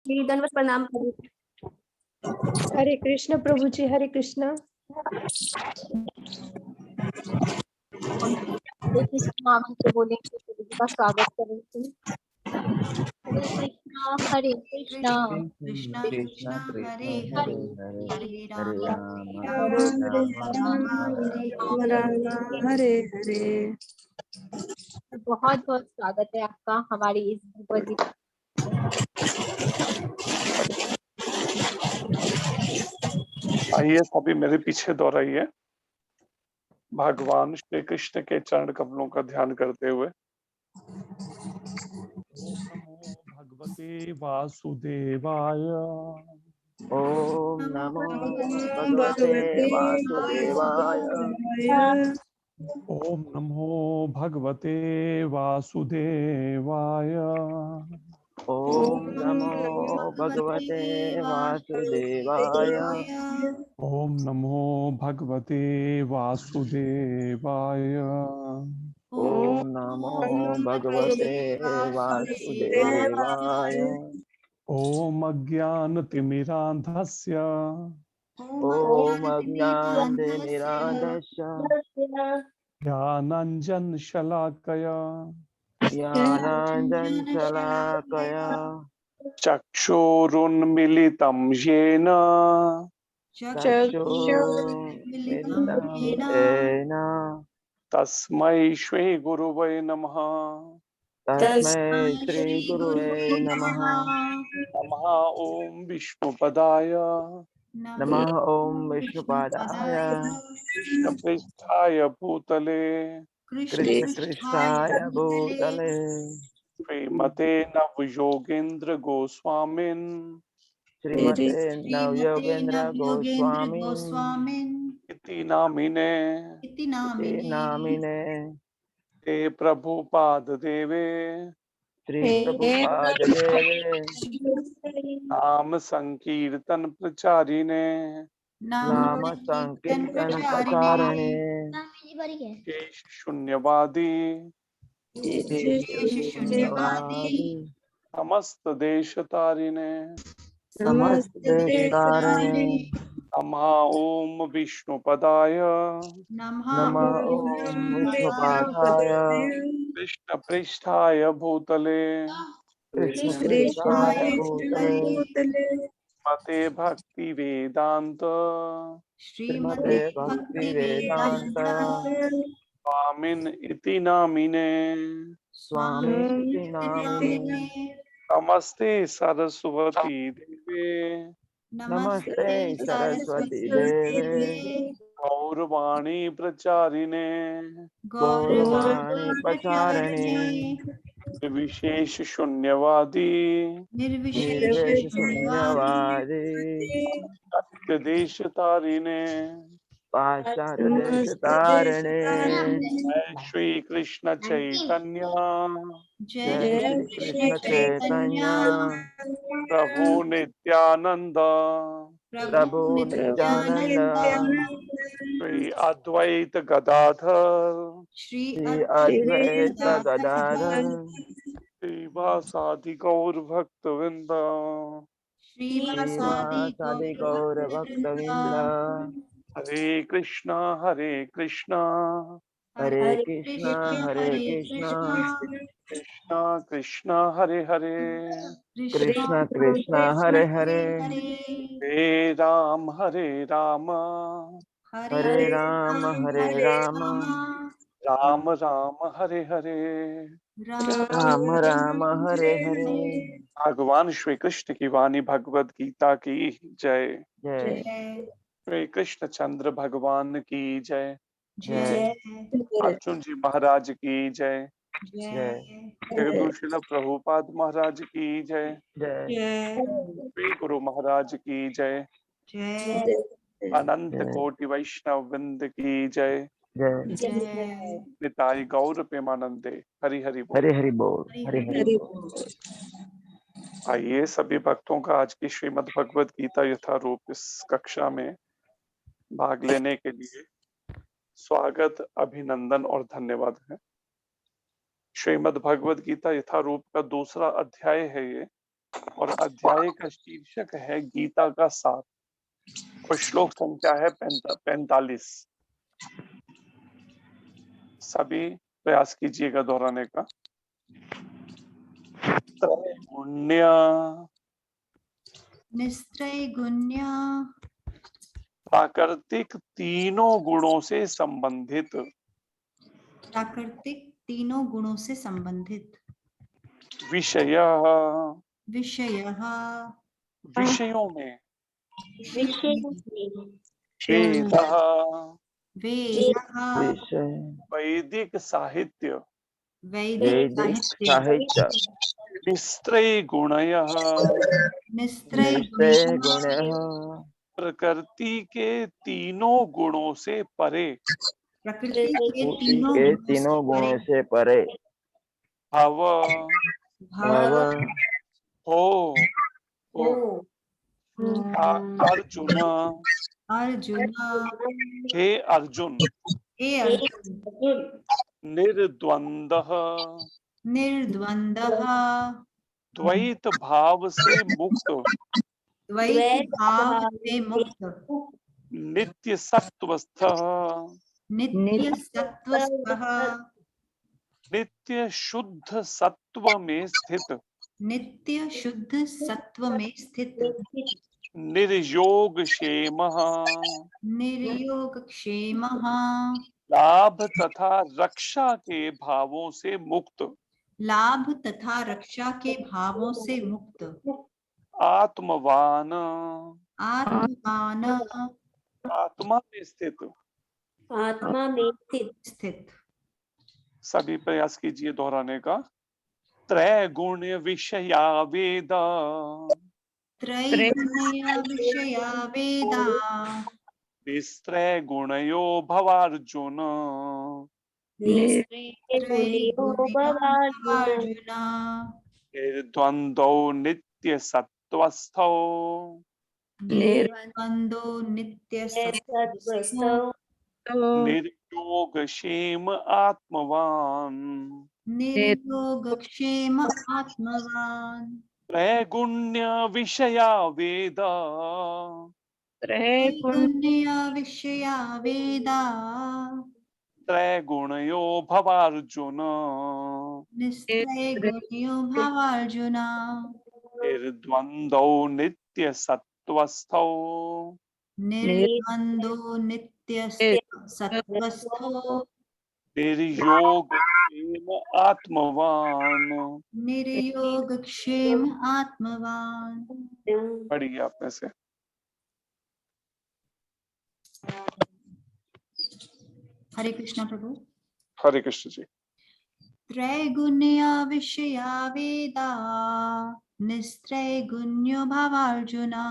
जी, दंडवत प्रणाम प्रभु। हरे कृष्ण प्रभु जी, हरे कृष्ण। हरे कृष्णा मंत्र बोलेंगे, प्रभु जी का स्वागत करेंगे। हरे कृष्णा हरे कृष्णा कृष्णा कृष्णा हरे हरे हरे हरे राम राम हरे राम राम राम हरे हरे। बहुत बहुत स्वागत है आपका हमारी इस भगवद गीता। आइए सभी मेरे पीछे दोहराइए। भगवान श्री कृष्ण के चरण कमलों का ध्यान करते हुए ओम नमो भगवते वासुदेवाय। ओम नमो भगवते वासुदेवाय। ओम नमो भगवते वासुदेवाय। ओम नमो भगवते वासुदेवाय। ओम नमो भगवते वासुदेवाय। ओम नमो भगवते वासुदेवाय। ओम अज्ञानतिमिरान्धस्य ओम अज्ञानतिमिरान्धस्य ज्ञानाञ्जनशलाकया ज्ञानाञ्जनशलाकया चक्षुरुन्मिलितं येन चक्षुर्मिलितं येन तस्मै श्रीगुरुवे नमः। तस्मै श्रीगुरुवे नमः। नमः ॐ विष्णुपदाय नमः ॐ विष्णुपादाय कृष्णप्रेष्ठाय भूतले कृष्णपृष्ठाय भूतले श्रीमते नवयोगेन्द्र गोस्वामिन् श्रीमते नवयोगेन्द्र गोस्वामी इति नामिने इति नामिने ते प्रभुपाददेवे श्री प्रभुपाददेवे नाम संकीर्तन प्रचारिणे नाम संकीर्तन प्रचारणे शेष शून्यवादी शून्यवादी समस्त देश तारिणे समस्त देश तारणे नमः ओम विष्णुपदाय नमः ॐ विष्णुपादाय कृष्ण पृष्ठाय भूतले कृष्णपृष्ठाय भूतले मते भक्ति वेदांत श्रीमते भक्ति वेदांत स्वामिन इति नामिने स्वामी इति नामिने नमस्ते सरस्वती देवे नमस्ते सरस्वती देवे गौरवाणी प्रचारिणे गौरवाणी प्रचारणे विशेष शून्यवादी निर्विशेष शून्यवादी सत्य देश तारिणे पाश्चात्य देश तारणे जय श्री कृष्ण चैतन्य जय श्री कृष्ण चैतन्य प्रभु नित्यानंद प्रभु नित्यानंद श्री अद्वैत गदाधर श्री अद्वैत गदाधर श्रीवासादि गौर भक्त वृंद श्रीवासादि गौर भक्तविंद। हरे कृष्णा हरे कृष्णा हरे कृष्णा कृष्णा कृष्णा हरे हरे कृष्णा कृष्णा हरे हरे हरे राम हरे राम राम राम हरे हरे। राम राम हरे हरे। भगवान श्री कृष्ण की वाणी भगवद गीता की जय। जय श्री कृष्ण चंद्र भगवान की जय। जय अर्जुन जी महाराज की जय। जय जगदूशल प्रभुपाद महाराज की जय। जय श्री गुरु महाराज की जय। अनंत जय कोटि वैष्णव वृंद की जय। जय। निताई गौर प्रेमानंदे हरि हरि बोल। हरे हरि बोल। हरे हरि आइए सभी भक्तों का आज की श्रीमद् भगवद गीता यथारूप इस कक्षा में भाग लेने के लिए स्वागत, अभिनंदन और धन्यवाद है। श्रीमद् भगवद गीता यथारूप का दूसरा अध्याय है ये, और अध्याय का शीर्षक है गीता का सार और श्लोक संख्या है 45। सभी प्रयास कीजिएगा दोहराने का। त्रैगुण्य निस्त्रैगुण्य प्राकृतिक तीनों गुणों से संबंधित प्राकृतिक तीनों गुणों से संबंधित विषय विषयः विषयों में विषय वेद वेदः विषय वैदिक साहित्य वैदिक वैदिक साहित्य साहित्य निस्त्रय गुणय निश्चय निस्त्रैगुण्य गुण प्रकृति के तीनों गुणों से परे प्रकृति के के तीनों गुणों से परे भव भव हो अर्जुन अर्जुन हे अर्जुन हे अर्जुन निर्द्वंद्व निर्द्वंद्वः द्वैत भाव से मुक्त द्वैत भाव से मुक्त नित्य सत्वस्थ नित्य सत्वस्थः नित्य शुद्ध सत्व में स्थित नित्य शुद्ध सत्व में स्थित निर्योग क्षेम निर्योग क्षेमः लाभ तथा रक्षा के भावों से मुक्त लाभ तथा रक्षा के भावों से मुक्त आत्मवान आत्मवान आत्मा में स्थित आत्मा में स्थित सभी प्रयास कीजिए दोहराने का। त्रैगुण विषया वेद त्रैगुण्य विषया वेदा निस्त्रय गुणयो भवार्जुन त्रैगुण्य निर्द्वंद्वो नित्य सत्वस्थो निर्बंधो नित्य सत्वस्थो निर्योग क्षेम आत्मवान निर्योग क्षेम आत्मवान त्रैगुण्य विषया वेद त्रैगुण्य विषया वेदा त्रैगुणयो भवार्जुन निस्त्रैगुण्यो भवार्जुना निर्द्वंद्वो नित्य सत्वस्थो निर्बंधो नित्य सत्वस्थो निर्योग क्षेम आत्मवान। निर्योग क्षेम आत्मवान। पढ़िए आप में से। हरे कृष्णा प्रभु। हरे कृष्ण जी। त्रैगुण्य विषया वेदा निस्त्रैगुण्यो भवार्जुना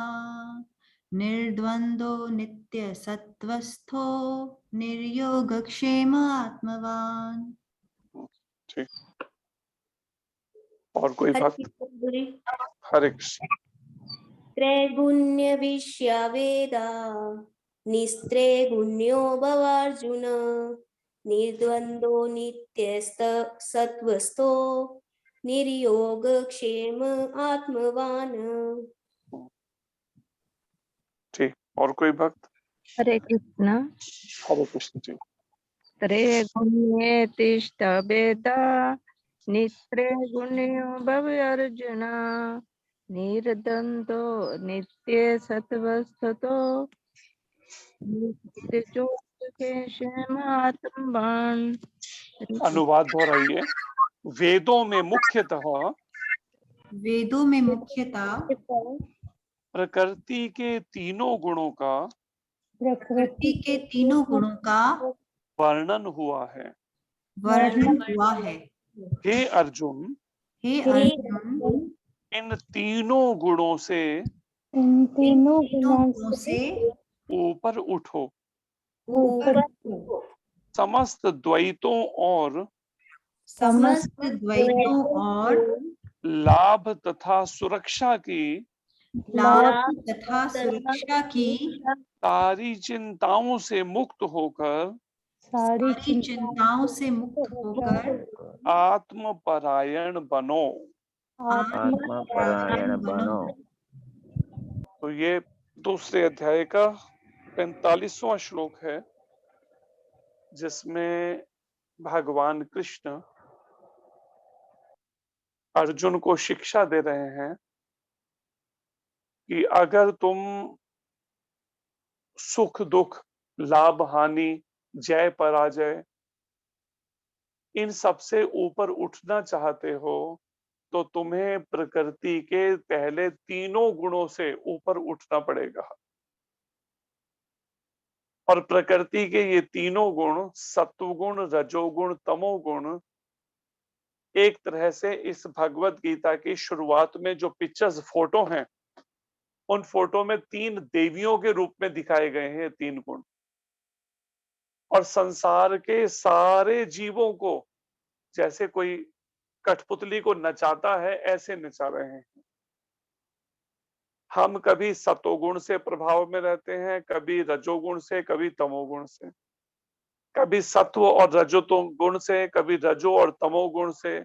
निर्द्वंद्वो नित्य सत्वस्थो निर्योग क्षेम आत्मवान। ठीक, और कोई भक्त? हरे कृष्ण। त्रैगुण्य विषया वेदा निस्त्रैगुण्यो भवार्जुन निर्द्वंद्वो नित्य सत्वस्थो निर्योग क्षेम आत्मवान। ठीक, और कोई भक्त? हरे कृष्ण। हरे कृष्ण जी। त्रैगुण्ये तिष्ठ वेदा निस्त्रैगुण्यो भव अर्जुन निर्द्वंद्वो नित्य सत्वस्थतो आत्मवान। अनुवाद दोहराइए। वेदों में मुख्यतः प्रकृति के तीनों गुणों का वर्णन हुआ है। हे अर्जुन, इन तीनों गुणों से ऊपर उठो। समस्त द्वैतों और लाभ तथा सुरक्षा की सारी चिंताओं से मुक्त होकर आत्मपरायण बनो। आत्मा परायण बनो। तो ये दूसरे अध्याय का 45वां श्लोक है, जिसमें भगवान कृष्ण अर्जुन को शिक्षा दे रहे हैं कि अगर तुम सुख दुख, लाभ हानि, जय पराजय, इन सबसे ऊपर उठना चाहते हो तो तुम्हें प्रकृति के पहले तीनों गुणों से ऊपर उठना पड़ेगा। और प्रकृति के ये तीनों गुण, सत्वगुण, रजोगुण, तमोगुण, एक तरह से इस भगवत गीता की शुरुआत में जो पिक्चर्स फोटो हैं, उन फोटो में 3 देवियों के रूप में दिखाए गए हैं 3 गुण। और संसार के सारे जीवों को जैसे कोई कठपुतली को नचाता है, ऐसे नचा रहे हैं। हम कभी सतोगुण से प्रभाव में रहते हैं, कभी रजोगुण से, कभी तमोगुण से, कभी सत्व और रजो गुण से, कभी रजो और तमोगुण से,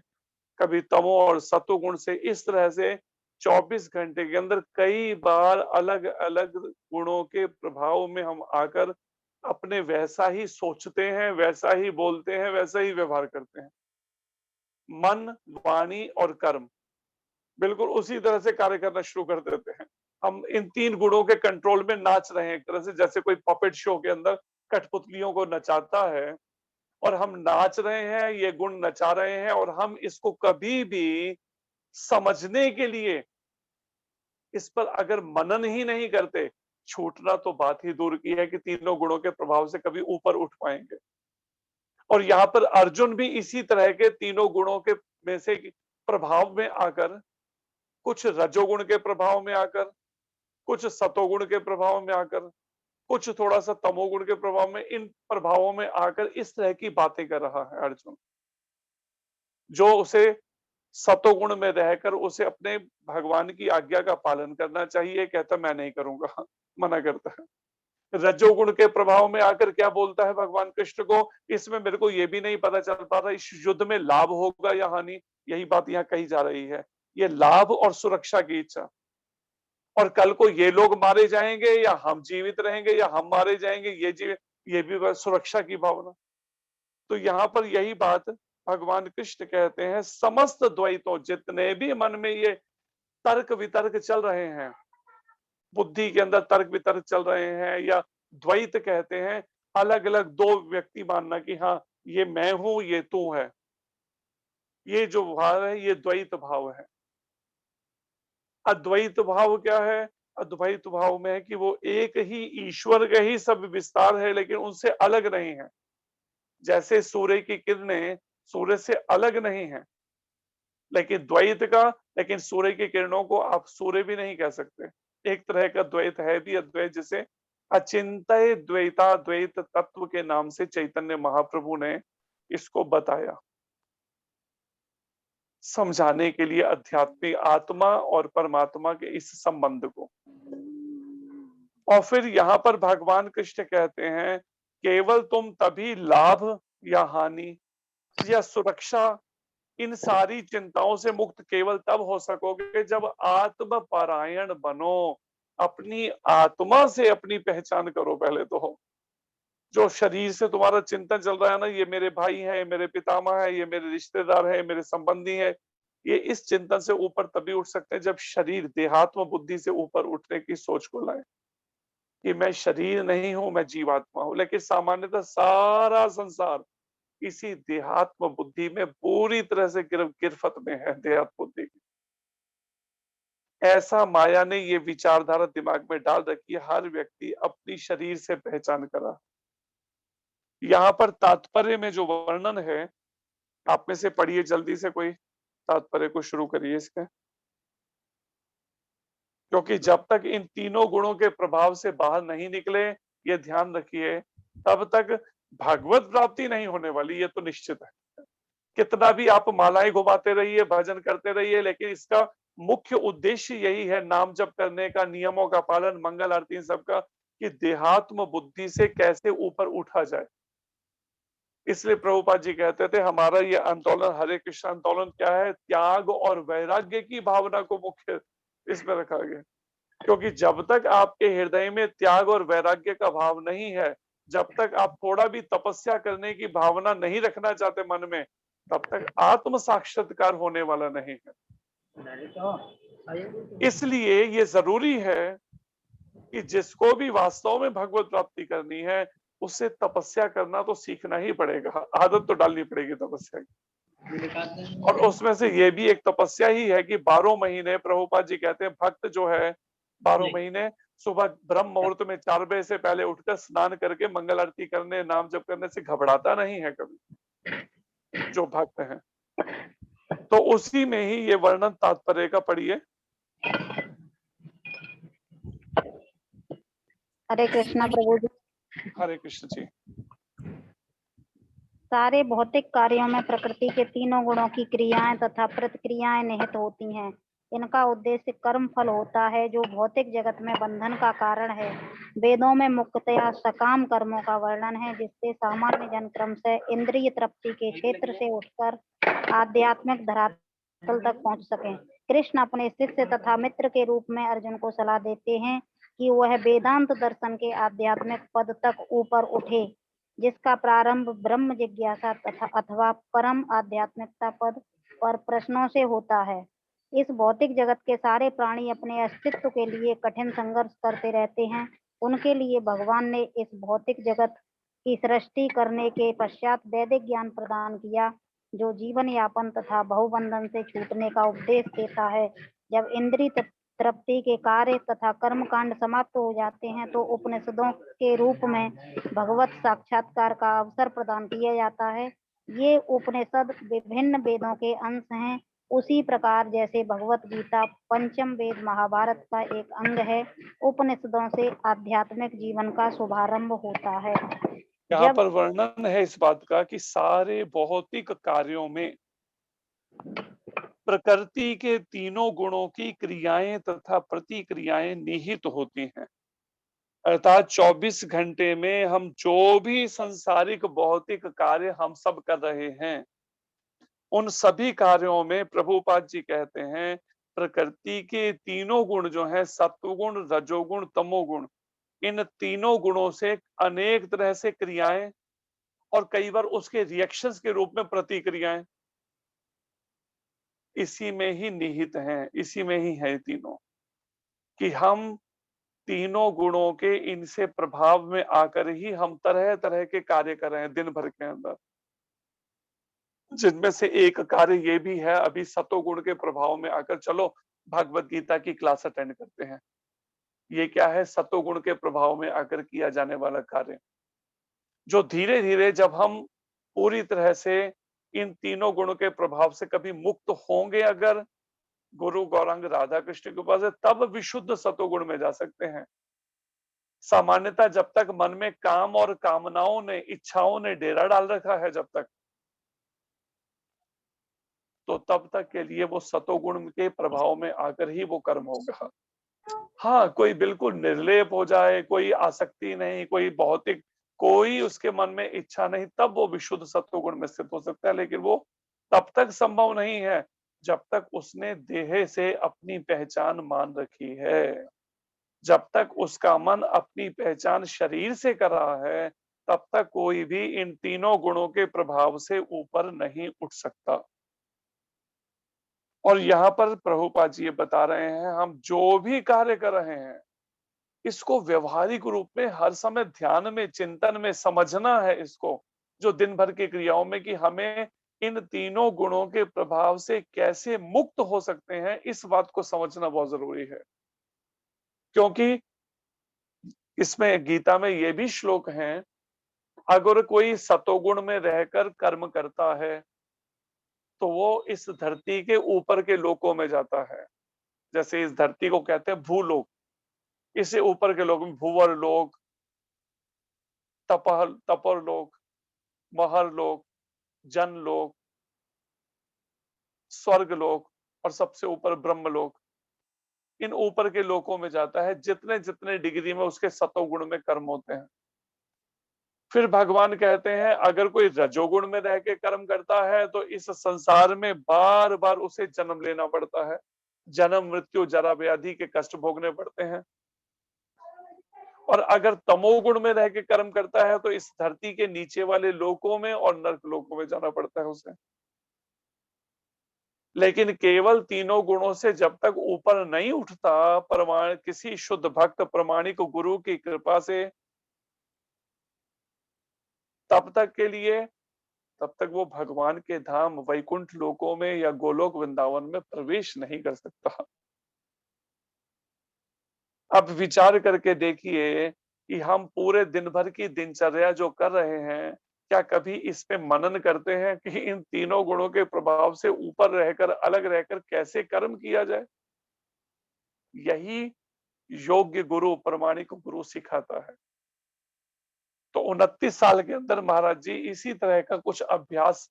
कभी तमो और सतोगुण से। इस तरह से 24 घंटे के अंदर कई बार अलग अलग गुणों के प्रभाव में हम आकर अपने वैसा ही सोचते हैं, वैसा ही बोलते हैं, वैसा ही व्यवहार करते हैं। मन, वाणी और कर्म बिल्कुल उसी तरह से कार्य करना शुरू कर देते हैं। हम इन 3 गुणों के कंट्रोल में नाच रहे हैं, एक तरह से जैसे कोई पपेट शो के अंदर कठपुतलियों को नचाता है और हम नाच रहे हैं, ये गुण नचा रहे हैं, और हम इसको कभी भी समझने के लिए इस पर अगर मनन ही नहीं करते, छूटना तो बात ही दूर की है कि तीनों गुणों के प्रभाव से कभी ऊपर उठ पाएंगे। और यहाँ पर अर्जुन भी इसी तरह के तीनों गुणों के में से प्रभाव में आकर, कुछ रजोगुण के प्रभाव में आकर, कुछ सतोगुण के प्रभाव में आकर, कुछ थोड़ा सा तमोगुण के प्रभाव में, इन प्रभावों में आकर इस तरह की बातें कर रहा है अर्जुन। जो उसे सतोगुण में रहकर उसे अपने भगवान की आज्ञा का पालन करना चाहिए, कहता मैं नहीं करूंगा, मना करता है। रजोगुण के प्रभाव में आकर क्या बोलता है भगवान कृष्ण को, इसमें मेरे को ये भी नहीं पता चल पा रहा इस युद्ध में लाभ होगा या हानि। यही बात यहाँ कही जा रही है, ये लाभ और सुरक्षा की इच्छा। और कल को ये लोग मारे जाएंगे या हम जीवित रहेंगे, या हम मारे जाएंगे, ये भी बस सुरक्षा की भावना। तो यहाँ पर यही बात भगवान कृष्ण कहते हैं, समस्त द्वैतों, जितने भी मन में ये तर्क वितर्क चल रहे हैं, बुद्धि के अंदर तर्क वितर्क चल रहे हैं, या द्वैत कहते हैं, अलग अलग दो व्यक्ति मानना कि हाँ ये मैं हूं, ये तू है, ये जो भाव है ये द्वैत भाव है। अद्वैत भाव क्या है? अद्वैत भाव में है कि वो एक ही ईश्वर का ही सब विस्तार है, लेकिन उनसे अलग नहीं है। जैसे सूर्य की किरणें सूर्य से अलग नहीं है, लेकिन द्वैत का, लेकिन सूर्य की किरणों को आप सूर्य भी नहीं कह सकते। एक तरह का द्वैत है भी अद्वैत, जिसे अचिंत्य द्वैता द्वैत तत्व के नाम से चैतन्य महाप्रभु ने इसको बताया, समझाने के लिए आध्यात्मिक आत्मा और परमात्मा के इस संबंध को। और फिर यहाँ पर भगवान कृष्ण कहते हैं, केवल तुम तभी लाभ या हानि या सुरक्षा, इन सारी चिंताओं से मुक्त केवल तब हो सकोगे जब आत्म परायण बनो। अपनी आत्मा से अपनी पहचान करो पहले तो। जो शरीर से तुम्हारा चिंतन चल रहा है ना, ये मेरे भाई है, ये मेरे पितामह है, ये मेरे रिश्तेदार है, मेरे संबंधी है, ये इस चिंतन से ऊपर तभी उठ सकते हैं जब शरीर देहात्म बुद्धि से ऊपर उठने की सोच को लाए कि मैं शरीर नहीं हूं, मैं जीवात्मा हूं। लेकिन सामान्यतः सारा संसार इसी देहात्म बुद्धि में पूरी तरह से गिरफ्त में है, देहात्म बुद्धि की। ऐसा माया ने ये विचारधारा दिमाग में डाल रखी है, हर व्यक्ति अपनी शरीर से पहचान करा। यहाँ पर तात्पर्य में जो वर्णन है, आप में से पढ़िए जल्दी से, कोई तात्पर्य को शुरू करिए इसका। क्योंकि जब तक इन तीनों गुणों के प्रभाव से बाहर नहीं निकले, ये ध्यान रखिए, तब तक भगवत प्राप्ति नहीं होने वाली, ये तो निश्चित है। कितना भी आप मालाएं घुमाते रहिए, भजन करते रहिए, लेकिन इसका मुख्य उद्देश्य यही है, नाम जप करने का, नियमों का पालन, मंगल आरती सबका, कि देहात्म बुद्धि से कैसे ऊपर उठा जाए। इसलिए प्रभुपाद जी कहते थे हमारा ये आंदोलन, हरे कृष्ण आंदोलन क्या है, त्याग और वैराग्य की भावना को मुख्य इसमें रखा गया। क्योंकि जब तक आपके हृदय में त्याग और वैराग्य का भाव नहीं है, जब तक आप थोड़ा भी तपस्या करने की भावना नहीं रखना चाहते मन में, तब तक आत्म साक्षात्कार होने वाला नहीं है। इसलिए ये जरूरी है कि जिसको भी वास्तव में भगवत प्राप्ति करनी है, उससे तपस्या करना तो सीखना ही पड़ेगा, आदत तो डालनी पड़ेगी तपस्या की। और उसमें से ये भी एक तपस्या ही है कि 12 महीने प्रभुपाद जी कहते हैं भक्त जो है 12 महीने सुबह ब्रह्म मुहूर्त में 4 बजे से पहले उठकर स्नान करके मंगल आरती करने, नाम जप करने से घबराता नहीं है कभी जो भक्त हैं। तो उसी में ही ये वर्णन तात्पर्य का पढ़िए। हरे कृष्णा प्रभु जी। हरे कृष्ण जी। सारे भौतिक कार्यों में प्रकृति के तीनों गुणों की क्रियाएं तथा प्रतिक्रियाएं निहित होती हैं। इनका उद्देश्य कर्म फल होता है जो भौतिक जगत में बंधन का कारण है। वेदों में मुख्यतया सकाम कर्मों का वर्णन है जिससे सामान्य जन क्रम से इंद्रिय तृप्ति के क्षेत्र से उठकर आध्यात्मिक धरातल तक पहुंच सकें। कृष्ण अपने शिष्य तथा मित्र के रूप में अर्जुन को सलाह देते हैं कि वह वेदांत दर्शन के आध्यात्मिक पद तक ऊपर उठे, जिसका प्रारंभ ब्रह्म जिज्ञासा तथा अथवा परम आध्यात्मिकता पद पर प्रश्नों से होता है। इस भौतिक जगत के सारे प्राणी अपने अस्तित्व के लिए कठिन संघर्ष करते रहते हैं। उनके लिए भगवान ने इस भौतिक जगत की सृष्टि करने के पश्चात वैदिक ज्ञान प्रदान किया जो जीवन यापन तथा बहुबंधन से छूटने का उपदेश देता है। जब इंद्रिय तृप्ति के कार्य तथा कर्मकांड समाप्त हो जाते हैं तो उपनिषदों के रूप में भगवत साक्षात्कार का अवसर प्रदान किया जाता है। ये उपनिषद विभिन्न वेदों के अंश हैं। उसी प्रकार जैसे भगवत गीता पंचम वेद महाभारत का एक अंग है, उपनिषदों से आध्यात्मिक जीवन का शुभारंभ होता है। यहाँ जब पर वर्णन है इस बात का कि सारे भौतिक कार्यों में प्रकृति के तीनों गुणों की क्रियाएं तथा प्रतिक्रियाएं निहित होती हैं। अर्थात 24 घंटे में हम जो भी सांसारिक भौतिक कार्य हम सब कर रहे हैं, उन सभी कार्यों में प्रभुपाद जी कहते हैं प्रकृति के तीनों गुण जो हैं, सत्वगुण, रजोगुण, तमोगुण, इन तीनों गुणों से अनेक तरह से क्रियाएं और कई बार उसके रिएक्शंस के रूप में प्रतिक्रियाएं इसी में ही निहित हैं, इसी में ही है तीनों, कि हम तीनों गुणों के इनसे प्रभाव में आकर ही हम तरह तरह के कार्य कर रहे हैं दिन भर के अंदर। जिनमें से एक कार्य ये भी है, अभी सतोगुण के प्रभाव में आकर चलो भगवत गीता की क्लास अटेंड करते हैं। ये क्या है? सतोगुण के प्रभाव में आकर किया जाने वाला कार्य, जो धीरे धीरे जब हम पूरी तरह से इन तीनों गुणों के प्रभाव से कभी मुक्त होंगे, अगर गुरु गौरांग राधा कृष्ण के पास है, तब विशुद्ध सतोगुण में जा सकते हैं। सामान्यतः जब तक मन में काम और कामनाओं ने, इच्छाओं ने डेरा डाल रखा है जब तक, तो तब तक के लिए वो सतोगुण के प्रभाव में आकर ही वो कर्म होगा। हाँ, कोई बिल्कुल निर्लेप हो जाए, कोई आसक्ति नहीं, कोई भौतिक कोई उसके मन में इच्छा नहीं, तब वो विशुद्ध सत्वगुण में स्थित हो सकता है। लेकिन वो तब तक संभव नहीं है जब तक उसने देह से अपनी पहचान मान रखी है। जब तक उसका मन अपनी पहचान शरीर से कर रहा है, तब तक कोई भी इन तीनों गुणों के प्रभाव से ऊपर नहीं उठ सकता। और यहाँ पर प्रभुपाद जी ये बता रहे हैं, हम जो भी कार्य कर रहे हैं, इसको व्यवहारिक रूप में हर समय ध्यान में, चिंतन में समझना है इसको, जो दिन भर की क्रियाओं में, कि हमें इन तीनों गुणों के प्रभाव से कैसे मुक्त हो सकते हैं, इस बात को समझना बहुत जरूरी है। क्योंकि इसमें गीता में ये भी श्लोक हैं, अगर कोई सतोगुण में रहकर कर्म करता है तो वो इस धरती के ऊपर के लोकों में जाता है। जैसे इस धरती को कहते हैं भूलोक, इससे ऊपर के लोग भूवर लोक, तपर लोक, महर लोक, जन लोक, स्वर्ग लोक और सबसे ऊपर ब्रह्म लोक। इन ऊपर के लोकों में जाता है जितने जितने डिग्री में उसके सतोगुण में कर्म होते हैं। फिर भगवान कहते हैं अगर कोई रजोगुण में रह के कर्म करता है तो इस संसार में बार बार उसे जन्म लेना पड़ता है, जन्म मृत्यु जरा व्याधि के कष्ट भोगने पड़ते हैं। और अगर तमोगुण में रह के कर्म करता है तो इस धरती के नीचे वाले लोकों में और नर्क लोकों में जाना पड़ता है उसे। लेकिन केवल तीनों गुणों से जब तक ऊपर नहीं उठता प्रमाण किसी शुद्ध भक्त प्रमाणिक गुरु की कृपा से, तब तक के लिए, तब तक वो भगवान के धाम वैकुंठ लोकों में या गोलोक वृंदावन में प्रवेश नहीं कर सकता। अब विचार करके देखिए कि हम पूरे दिन भर की दिनचर्या जो कर रहे हैं, क्या कभी इस पे मनन करते हैं कि इन तीनों गुणों के प्रभाव से ऊपर रहकर, अलग रहकर कैसे कर्म किया जाए? यही योग्य गुरु, प्रामाणिक गुरु सिखाता है। तो 29 साल के अंदर महाराज जी इसी तरह का कुछ अभ्यास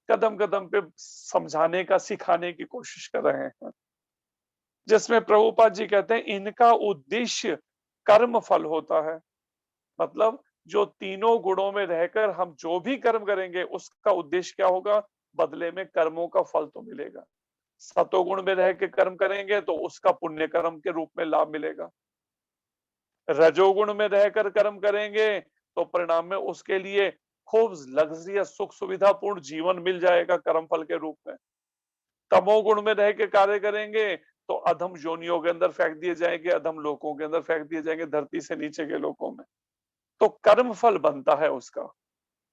कदम कदम पे समझाने का, सिखाने की कोशिश कर रहे हैं, जिसमें प्रभुपाद जी कहते हैं इनका उद्देश्य कर्म फल होता है। मतलब जो तीनों गुणों में रहकर हम जो भी कर्म करेंगे उसका उद्देश्य क्या होगा? बदले में कर्मों का फल तो मिलेगा। सतोगुण में रह के कर्म करेंगे तो उसका पुण्य कर्म के रूप में लाभ मिलेगा। रजोगुण में रहकर कर्म करेंगे तो परिणाम में उसके लिए खूब लग्जरियस सुख सुविधापूर्ण जीवन मिल जाएगा कर्म फल के रूप में। तमोगुण में रह के कार्य करेंगे तो अधम योनियों के अंदर फेंक दिए जाएंगे, अधम लोकों के अंदर फेंक दिए जाएंगे, धरती से नीचे के लोकों में। तो कर्म फल बनता है उसका।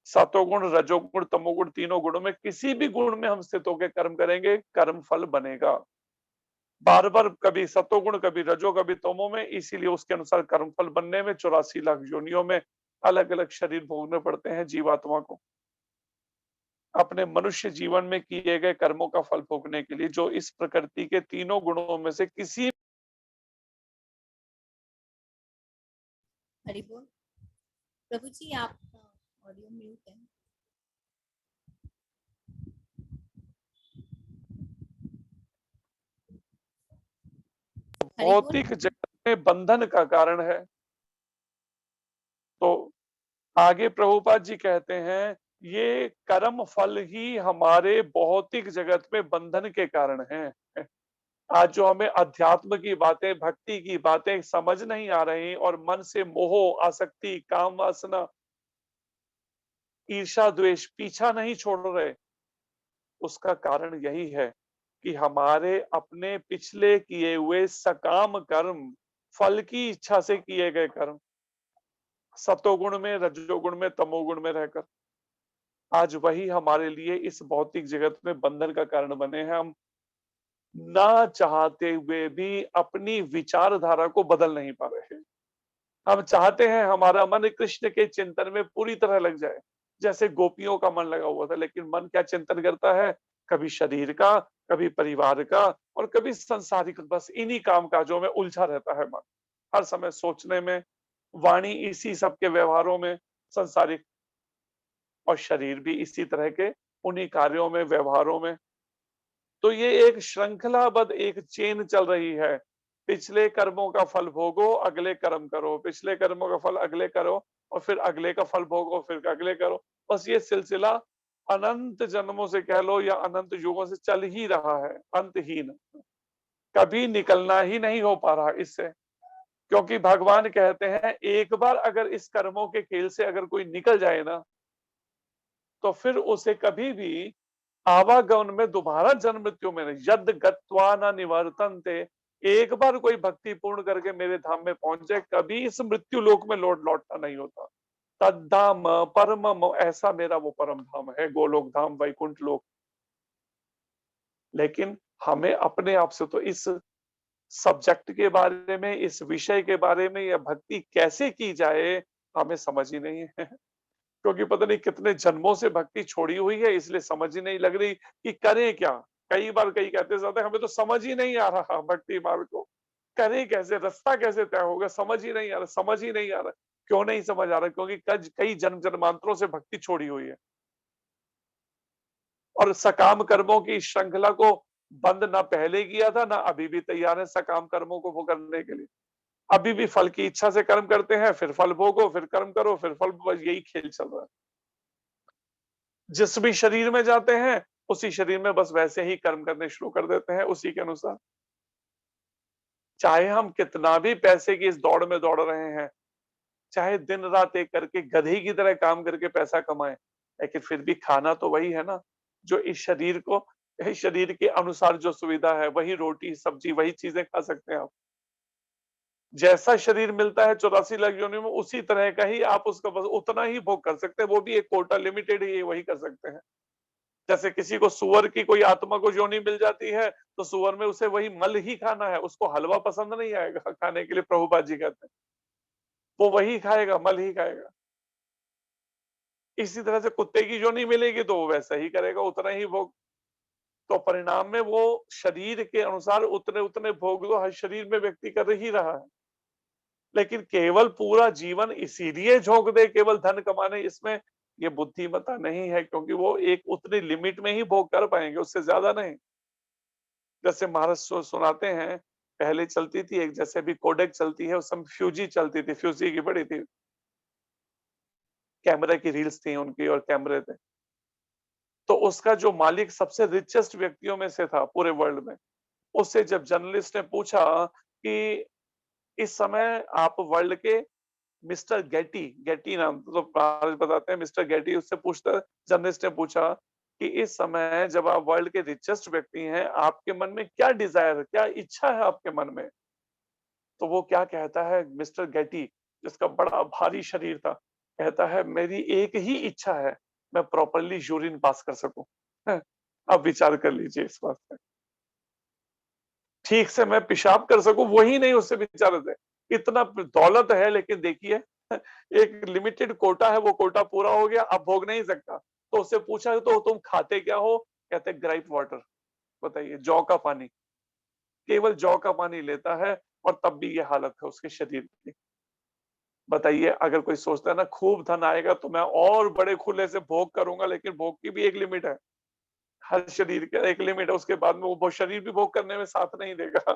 सतोगुण, रजोगुण, तमोगुण तीनों गुणों में किसी भी गुण में हम स्थित होकर कर्म करेंगे, कर्म फल बनेगा। बार बार कभी सतोगुण, कभी रजो, कभी तमो में, इसीलिए उसके अनुसार कर्म फल बनने में 84 लाख योनियों में अलग अलग शरीर भोगने पड़ते हैं जीवात्मा को, अपने मनुष्य जीवन में किए गए कर्मों का फल भोगने के लिए, जो इस प्रकृति के तीनों गुणों में से किसी। हरि बोल। प्रभु जी आपका ऑडियो म्यूट है। हरि बोल। भौतिक जगत में बंधन का कारण है। तो आगे प्रभुपाद जी कहते हैं ये कर्म फल ही हमारे भौतिक जगत में बंधन के कारण हैं। आज जो हमें अध्यात्म की बातें, भक्ति की बातें समझ नहीं आ रही और मन से मोह, आसक्ति, काम वासना, ईर्षा, द्वेष पीछा नहीं छोड़ रहे, उसका कारण यही है कि हमारे अपने पिछले किए हुए सकाम कर्म, फल की इच्छा से किए गए कर्म, सतोगुण में, रजोगुण में, तमोगुण में रहकर आज वही हमारे लिए इस भौतिक जगत में बंधन का कारण बने हैं। हम ना चाहते हुए भी अपनी विचारधारा को बदल नहीं पा रहे। हम चाहते हैं हमारा मन कृष्ण के चिंतन में पूरी तरह लग जाए, जैसे गोपियों का मन लगा हुआ था, लेकिन मन क्या चिंतन करता है? कभी शरीर का, कभी परिवार का और कभी संसारिक, बस इन्हीं काम काजों में उलझा रहता है मन, हर समय सोचने में, वाणी इसी सब के व्यवहारों में, संसारिक, और शरीर भी इसी तरह के उन्हीं कार्यों में, व्यवहारों में। तो ये एक श्रृंखलाबद्ध एक चेन चल रही है। पिछले कर्मों का फल भोगो, अगले कर्म करो, पिछले कर्मों का फल अगले करो और फिर अगले का फल भोगो, फिर अगले करो। बस ये सिलसिला अनंत जन्मों से कह लो या अनंत युगों से चल ही रहा है, अंतहीन। कभी निकलना ही नहीं हो पा रहा इससे, क्योंकि भगवान कहते हैं एक बार अगर इस कर्मों के खेल से अगर कोई निकल जाए ना, तो फिर उसे कभी भी आवागमन में, दोबारा जन्म मृत्यु में नहीं। यद गत्वा न निवर्तन्ते, एक बार कोई भक्ति पूर्ण करके मेरे धाम में पहुंच जाए, कभी इस मृत्यु लोक में लौटना नहीं होता। तद्धाम परमम, ऐसा मेरा वो परम धाम है, गोलोक धाम, वैकुंठ लोक। लेकिन हमें अपने आप से तो इस सब्जेक्ट के बारे में, इस विषय के बारे में, या भक्ति कैसे की जाए, हमें समझ ही नहीं है। क्योंकि पता नहीं कितने जन्मों से भक्ति छोड़ी हुई है, इसलिए समझ ही नहीं लग रही कि करें क्या। कई बार कई कहते जाते हमें तो समझ ही नहीं आ रहा भक्ति मार्ग को, करें कैसे, रास्ता कैसे तय होगा, समझ ही नहीं आ रहा, समझ ही नहीं आ रहा। क्यों नहीं समझ आ रहा? क्योंकि कई जन्म जन्मांतरों से भक्ति छोड़ी हुई है और सकाम कर्मों की श्रृंखला को बंद ना पहले किया था, ना अभी भी तैयार है सकाम कर्मों को वो करने के लिए। अभी भी फल की इच्छा से कर्म करते हैं, फिर फल भोगो, फिर कर्म करो, फिर फल, बस यही खेल चल रहा है। जिस भी शरीर में जाते हैं उसी शरीर में बस वैसे ही कर्म करने शुरू कर देते हैं उसी के अनुसार। चाहे हम कितना भी पैसे की इस दौड़ में दौड़ रहे हैं, चाहे दिन रात एक करके गधे की तरह काम करके पैसा कमाएं, लेकिन फिर भी खाना तो वही है ना, जो इस शरीर के अनुसार जो सुविधा है, वही रोटी सब्जी वही चीजें खा सकते हैं आप। जैसा शरीर मिलता है 84 लाख योनियों में, उसी तरह का ही आप उसका बस उतना ही भोग कर सकते हैं, वो भी एक कोटा लिमिटेड ही वही कर सकते हैं। जैसे किसी को सुअर की कोई आत्मा को योनि मिल जाती है, तो सुअर में उसे वही मल ही खाना है, उसको हलवा पसंद नहीं आएगा खाने के लिए, प्रभुपाद जी कहते हैं। वो वही खाएगा, मल ही खाएगा। इसी तरह से कुत्ते की योनि मिलेगी तो वो वैसा ही करेगा, उतना ही भोग। तो परिणाम में वो शरीर के अनुसार उतने उतने भोग तो हर शरीर में व्यक्ति कर ही रहा है। लेकिन केवल पूरा जीवन इसीलिए झोंक दे केवल धन कमाने, इसमें ये बुद्धिमत्ता नहीं है, क्योंकि वो एक उतनी लिमिट में ही भोग कर पाएंगे, उससे ज्यादा नहीं। जैसे महाराज सुनाते हैं, पहले चलती थी एक, जैसे अभी कोडेक चलती है, उस समय फ्यूजी चलती थी, फ्यूजी की बड़ी थी, कैमरे की रील्स थी उनकी और कैमरे थे। तो उसका जो मालिक सबसे रिचेस्ट व्यक्तियों में से था पूरे वर्ल्ड में, उससे जब जर्नलिस्ट ने पूछा कि इस समय आप वर्ल्ड के मिस्टर गेटी, गेटी नाम तो महाराज बताते हैं, मिस्टर गेटी उससे पूछता, जर्नलिस्ट ने पूछा कि इस समय जब आप वर्ल्ड के रिचेस्ट व्यक्ति हैं, आपके मन में क्या डिजायर है, क्या इच्छा है आपके मन में? तो वो क्या कहता है मिस्टर गेटी, जिसका बड़ा भारी शरीर था, कहता है मेरी एक ही इच्छा है, मैं प्रॉपरली यूरिन पास कर सकूं। अब विचार कर लीजिए इस बात पे, ठीक से मैं पेशाब कर सकूं, वही नहीं उससे विचार थे। इतना दौलत है, लेकिन देखिए एक लिमिटेड कोटा है, वो कोटा पूरा हो गया, अब भोग नहीं सकता। तो उससे पूछा तो तुम खाते क्या हो? कहते ग्राइप वाटर। बताइए, जौ का पानी, केवल जौ का पानी लेता है, और तब भी ये हालत है उसके शरीर की। बताइए, अगर कोई सोचता है ना खूब धन आएगा तो मैं और बड़े खुले से भोग करूंगा, लेकिन भोग की भी एक लिमिट है, हर शरीर का एक लिमिट है, उसके बाद में वो शरीर भी भोग करने में साथ नहीं देगा,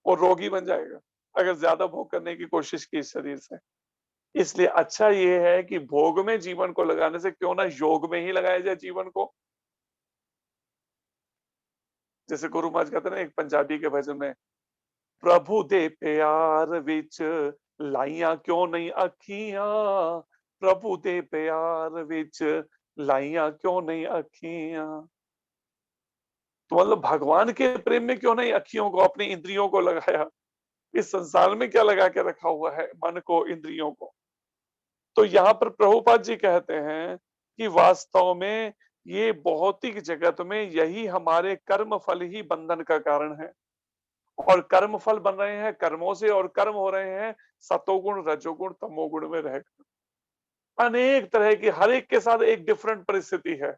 वो रोगी बन जाएगा अगर ज्यादा भोग करने की कोशिश की इस शरीर से। इसलिए अच्छा ये है कि भोग में जीवन को लगाने से क्यों ना योग में ही लगाया जाए जीवन को। जैसे गुरु महाराज कहते हैं ना एक पंजाबी के भजन में, प्रभु दे प्यार विच लाइया क्यों नहीं अखियां, प्रभु दे प्यार विच लाइया क्यों नहीं अखियां। तो मतलब भगवान के प्रेम में क्यों नहीं अखियों को, अपनी इंद्रियों को लगाया? इस संसार में क्या लगा के रखा हुआ है मन को, इंद्रियों को? तो यहाँ पर प्रभुपाद जी कहते हैं कि वास्तव में ये भौतिक जगत में यही हमारे कर्म फल ही बंधन का कारण है, और कर्म फल बन रहे हैं कर्मों से, और कर्म हो रहे हैं सतोगुण रजोगुण तमोगुण में रहकर। अनेक तरह की, हर एक के साथ एक डिफरेंट परिस्थिति है।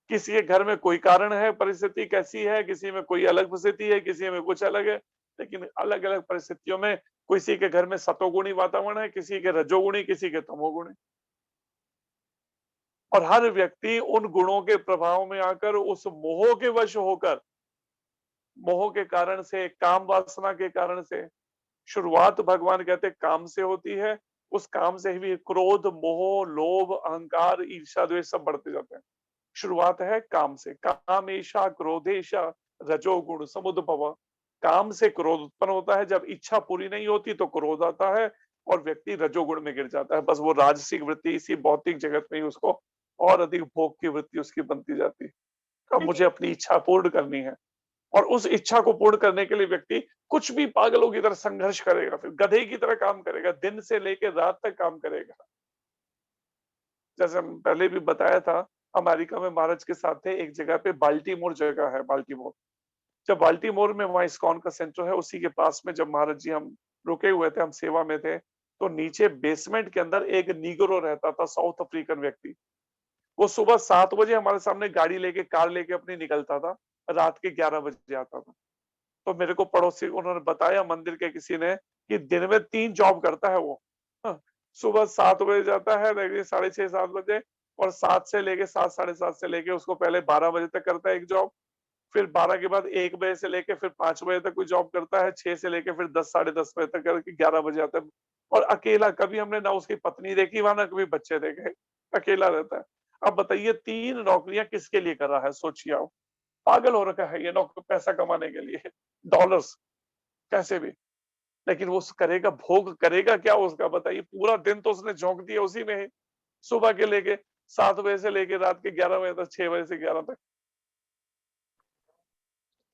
किसी के घर में कोई कारण है, परिस्थिति कैसी है, किसी में कोई अलग परिस्थिति है, किसी में कुछ अलग है, लेकिन अलग अलग परिस्थितियों में किसी के घर में सतोगुणी वातावरण है, किसी के रजोगुणी, किसी के तमोगुणी। और हर व्यक्ति उन गुणों के प्रभाव में आकर, उस मोह के वश होकर, मोह के कारण से, काम वासना के कारण से, शुरुआत भगवान कहते काम से होती है, उस काम से ही क्रोध मोह लोभ अहंकार ईर्ष्या द्वेष सब बढ़ते जाते हैं। शुरुआत है काम से, कामेशा क्रोधेशा रजोगुण समुद्भव। काम से क्रोध उत्पन्न होता है, जब इच्छा पूरी नहीं होती तो क्रोध आता है, और व्यक्ति रजोगुण में गिर जाता है। बस वो राजसिक वृत्ति इसी भौतिक जगत में ही उसको और अधिक भोग की वृत्ति उसकी बनती जाती है। अब मुझे अपनी इच्छा पूर्ण करनी है, और उस इच्छा को पूर्ण करने के लिए व्यक्ति कुछ भी पागलों की तरह संघर्ष करेगा, फिर गधे की तरह काम करेगा, दिन से लेकर रात तक काम करेगा। जैसे हम पहले भी बताया था, अमेरिका में महाराज के साथ थे, एक जगह पे बाल्टीमोर जगह है, बाल्टीमोर। जब बाल्टीमोर में वहाँ इस्कॉन का सेंटर है, उसी के पास में जब महाराज जी हम रुके हुए थे, हम सेवा में थे, तो नीचे बेसमेंट के अंदर एक नीग्रो रहता था, साउथ अफ्रीकन व्यक्ति। वो सुबह 7 बजे हमारे सामने गाड़ी लेके, कार लेके अपनी निकलता था, रात के 11 बजे आता था। तो मेरे को पड़ोसी उन्होंने बताया मंदिर के किसी ने, कि दिन में 3 जॉब करता है वो। हाँ, सुबह 7 बजे जाता है, लेकिन 6:30-7 बजे, और 7 से लेके 7 साढ़े 7 से लेके उसको पहले 12 बजे तक करता है एक जॉब, फिर 12 के बाद 1 बजे से लेके फिर 5 बजे तक कोई जॉब करता है, 6 से लेके फिर 10 साढ़े 10 बजे तक करके 11 बजे आता है, और अकेला। कभी हमने ना उसकी पत्नी देखी वहां, ना कभी बच्चे देखे, अकेला रहता है। अब बताइए 3 नौकरियां किसके लिए कर रहा है, सोचिए आप। पागल हो रखा है ये नौकर पैसा कमाने के लिए, डॉलर्स कैसे भी। लेकिन वो करेगा, भोग करेगा क्या उसका, बताइए। पूरा दिन तो उसने झोंक दिया उसी में ही, सुबह के लेके 7 बजे से लेके रात के 11 बजे तक, 6 बजे से 11 तक।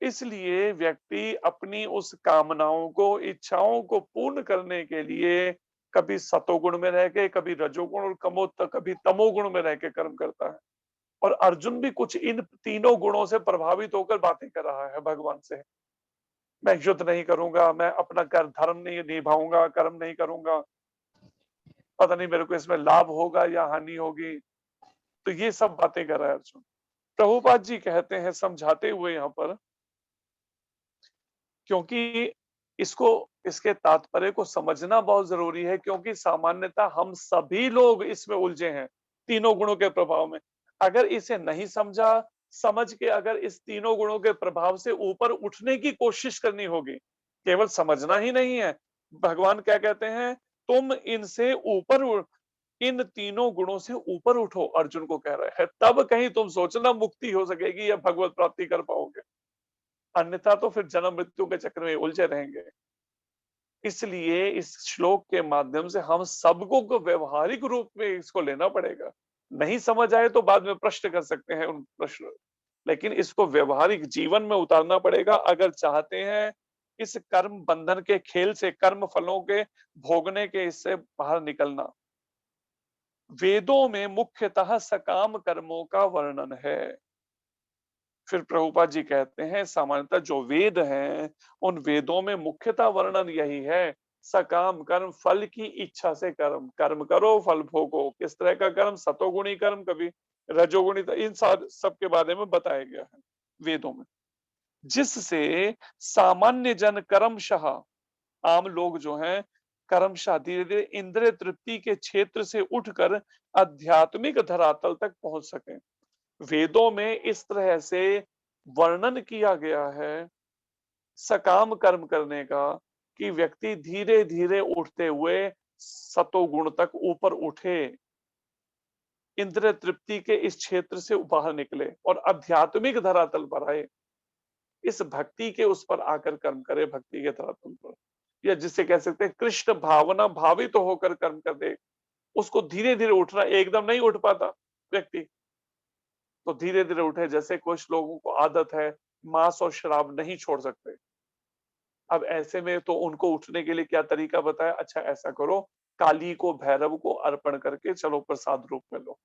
इसलिए व्यक्ति अपनी उस कामनाओं को, इच्छाओं को पूर्ण करने के लिए कभी सतोगुण में रह के, कभी रजोगुण और कभी तमोगुण में रह के कर्म करता है। और अर्जुन भी कुछ इन तीनों गुणों से प्रभावित होकर बातें कर रहा है भगवान से। मैं युद्ध नहीं करूंगा, मैं अपना कर धर्म नहीं निभाऊंगा, कर्म नहीं करूंगा, पता नहीं मेरे को इसमें लाभ होगा या हानि होगी। तो ये सब बातें कर रहा है अर्जुन। प्रभुपाद जी कहते हैं समझाते हुए यहाँ पर, क्योंकि इसको, इसके तात्पर्य को समझना बहुत जरूरी है, क्योंकि सामान्यतः हम सभी लोग इसमें उलझे हैं तीनों गुणों के प्रभाव में। अगर इसे नहीं समझा, समझ के अगर इस तीनों गुणों के प्रभाव से ऊपर उठने की कोशिश करनी होगी, केवल समझना ही नहीं है। भगवान क्या कहते हैं, तुम इनसे ऊपर इन तीनों गुणों से ऊपर उठो, अर्जुन को कह रहे हैं, तब कहीं तुम सोचना मुक्ति हो सकेगी या भगवत प्राप्ति कर पाओगे, अन्यथा तो फिर जन्म मृत्यु के चक्र में उलझे रहेंगे। इसलिए इस श्लोक के माध्यम से हम सबको को व्यवहारिक रूप में इसको लेना पड़ेगा। नहीं समझ आए तो बाद में प्रश्न कर सकते हैं उन प्रश्न, लेकिन इसको व्यवहारिक जीवन में उतारना पड़ेगा अगर चाहते हैं इस कर्म बंधन के खेल से, कर्म फलों के भोगने के इससे बाहर निकलना। वेदों में मुख्यतः सकाम कर्मों का वर्णन है। फिर प्रभुपाद जी कहते हैं सामान्यतः जो वेद हैं, उन वेदों में मुख्यतः वर्णन यही है, सकाम कर्म, फल की इच्छा से कर्म, कर्म करो फल भोगो। किस तरह का कर्म, सतोगुणी कर्म, कभी रजोगुणी, इन सब के बारे में बताया गया है वेदों में, जिससे सामान्य जन कर्मशः, आम लोग जो हैं कर्मशः धीरे धीरे इंद्रिय तृप्ति के क्षेत्र से उठकर आध्यात्मिक धरातल तक पहुंच सके। वेदों में इस तरह से वर्णन किया गया है सकाम कर्म करने का, कि व्यक्ति धीरे धीरे उठते हुए सतोगुण तक ऊपर उठे, इंद्रिय तृप्ति के इस क्षेत्र से बाहर निकले और आध्यात्मिक धरातल पर आए। इस भक्ति के उस पर आकर कर्म करे, भक्ति के धरातल पर, या जिसे कह सकते हैं कृष्ण भावना भावित तो होकर कर्म कर दे। उसको धीरे धीरे उठना, एकदम नहीं उठ पाता व्यक्ति, तो धीरे धीरे उठे। जैसे कुछ लोगों को आदत है मांस और शराब नहीं छोड़ सकते, अब ऐसे में तो उनको उठने के लिए क्या तरीका बताया, अच्छा ऐसा करो, काली को, भैरव को अर्पण करके चलो प्रसाद रूप में लो।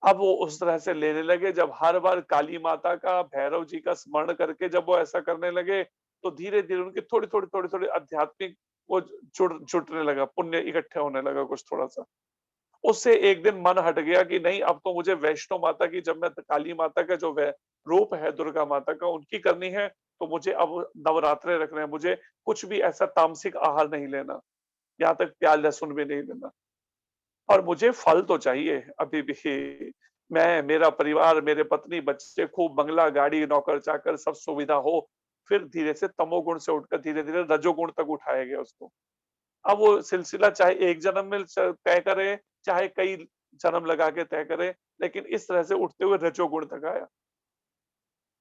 अब वो उस तरह से लेने लगे, जब हर बार काली माता का, भैरव जी का स्मरण करके जब वो ऐसा करने लगे, तो धीरे धीरे उनकी थोड़ी थोड़ी आध्यात्मिक वो जुटने लगा, पुण्य इकट्ठे होने लगा कुछ थोड़ा सा। उससे एक दिन मन हट गया कि नहीं, अब तो मुझे वैष्णो माता की, जब मैं काली माता का जो रूप है दुर्गा माता का, उनकी करनी है, तो मुझे अब नवरात्रे रखने हैं, मुझे कुछ भी ऐसा तामसिक आहार नहीं लेना, यहाँ तक प्याज लहसुन भी नहीं लेना, और मुझे फल तो चाहिए अभी भी। मैं, मेरा परिवार, मेरे पत्नी बच्चे, खूब बंगला गाड़ी, नौकर चाकर, सब सुविधा हो। फिर धीरे से तमोगुण से उठकर धीरे धीरे रजोगुण तक उठाया गया उसको। अब वो सिलसिला चाहे एक जन्म में तय करे, चाहे कई जन्म लगा के तय करे, लेकिन इस तरह से उठते हुए रजोगुण तक आया।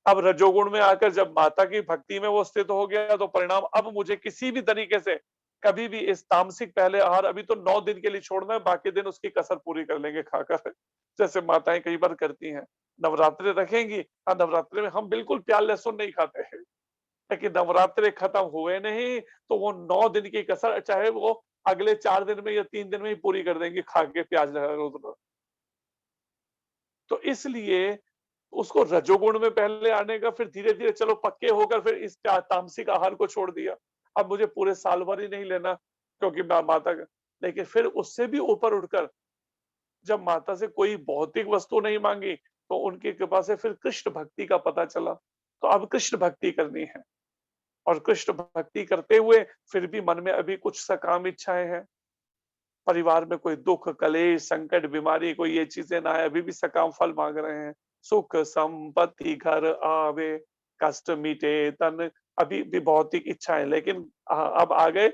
अब रजोगुण में आकर जब माता की भक्ति में वो स्थित हो गया, तो परिणाम, अब मुझे किसी भी तरीके से कभी भी इस तामसिक पहले आहार, अभी तो 9 दिन के लिए छोड़ना है, बाकी दिन उसकी कसर पूरी कर लेंगे खाकर, जैसे माताएं कई बार करती हैं। नवरात्रे रखेंगी, हाँ नवरात्रे में हम बिल्कुल प्याज लहसुन नहीं खाते हैं, लेकिन नवरात्रे खत्म हुए नहीं तो वो 9 दिन की कसर चाहे वो अगले 4 दिन में या 3 दिन में ही पूरी कर देंगे, खा के प्याज लहसुन। तो इसलिए उसको रजोगुण में पहले आने का, फिर धीरे धीरे चलो पक्के होकर फिर इस तामसिक आहार को छोड़ दिया। अब मुझे पूरे साल भर ही नहीं लेना, क्योंकि माता का, लेकिन फिर उससे भी ऊपर उठकर जब माता से कोई भौतिक वस्तु नहीं मांगी, तो उनकी कृपा से फिर कृष्ण भक्ति का पता चला, तो अब कृष्ण भक्ति करनी है। और कृष्ण भक्ति करते हुए फिर भी मन में अभी कुछ सकाम इच्छाएं हैं, परिवार में कोई दुख, कलेश, संकट, बीमारी, कोई ये चीजें ना आए, अभी भी सकाम फल मांग रहे हैं, सुख संपत्ति घर आवे, कष्ट मिटे तन, अभी भी भौतिक इच्छाएं, लेकिन अब आ गए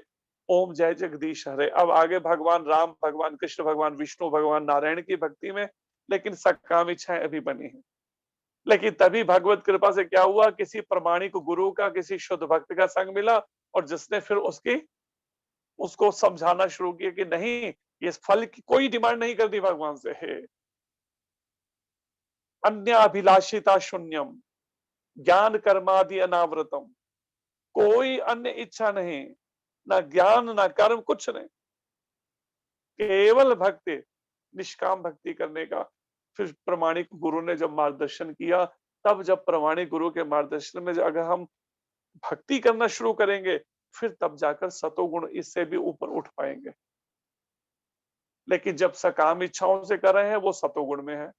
ओम जय जगदीश हरे, अब आगे भगवान राम, भगवान कृष्ण, भगवान विष्णु, भगवान नारायण की भक्ति में, लेकिन सकाम इच्छाएं अभी बनी है। लेकिन तभी भगवत कृपा से क्या हुआ, किसी प्रमाणिक गुरु का, किसी शुद्ध भक्त का संग मिला, और जिसने फिर उसको समझाना शुरू किया कि नहीं, ये फल की कोई डिमांड नहीं करती भगवान से, है अन्य अभिलाषिता शून्यम ज्ञान कर्मादि अनावृतम, कोई अन्य इच्छा नहीं, ना ज्ञान ना कर्म, कुछ नहीं, केवल भक्ति, निष्काम भक्ति करने का। फिर प्रमाणिक गुरु ने जब मार्गदर्शन किया, तब जब प्रमाणिक गुरु के मार्गदर्शन में अगर हम भक्ति करना शुरू करेंगे, फिर तब जाकर सतोगुण इससे भी ऊपर उठ पाएंगे। लेकिन जब सकाम इच्छाओं से कर रहे हैं, वो सतोगुण में है।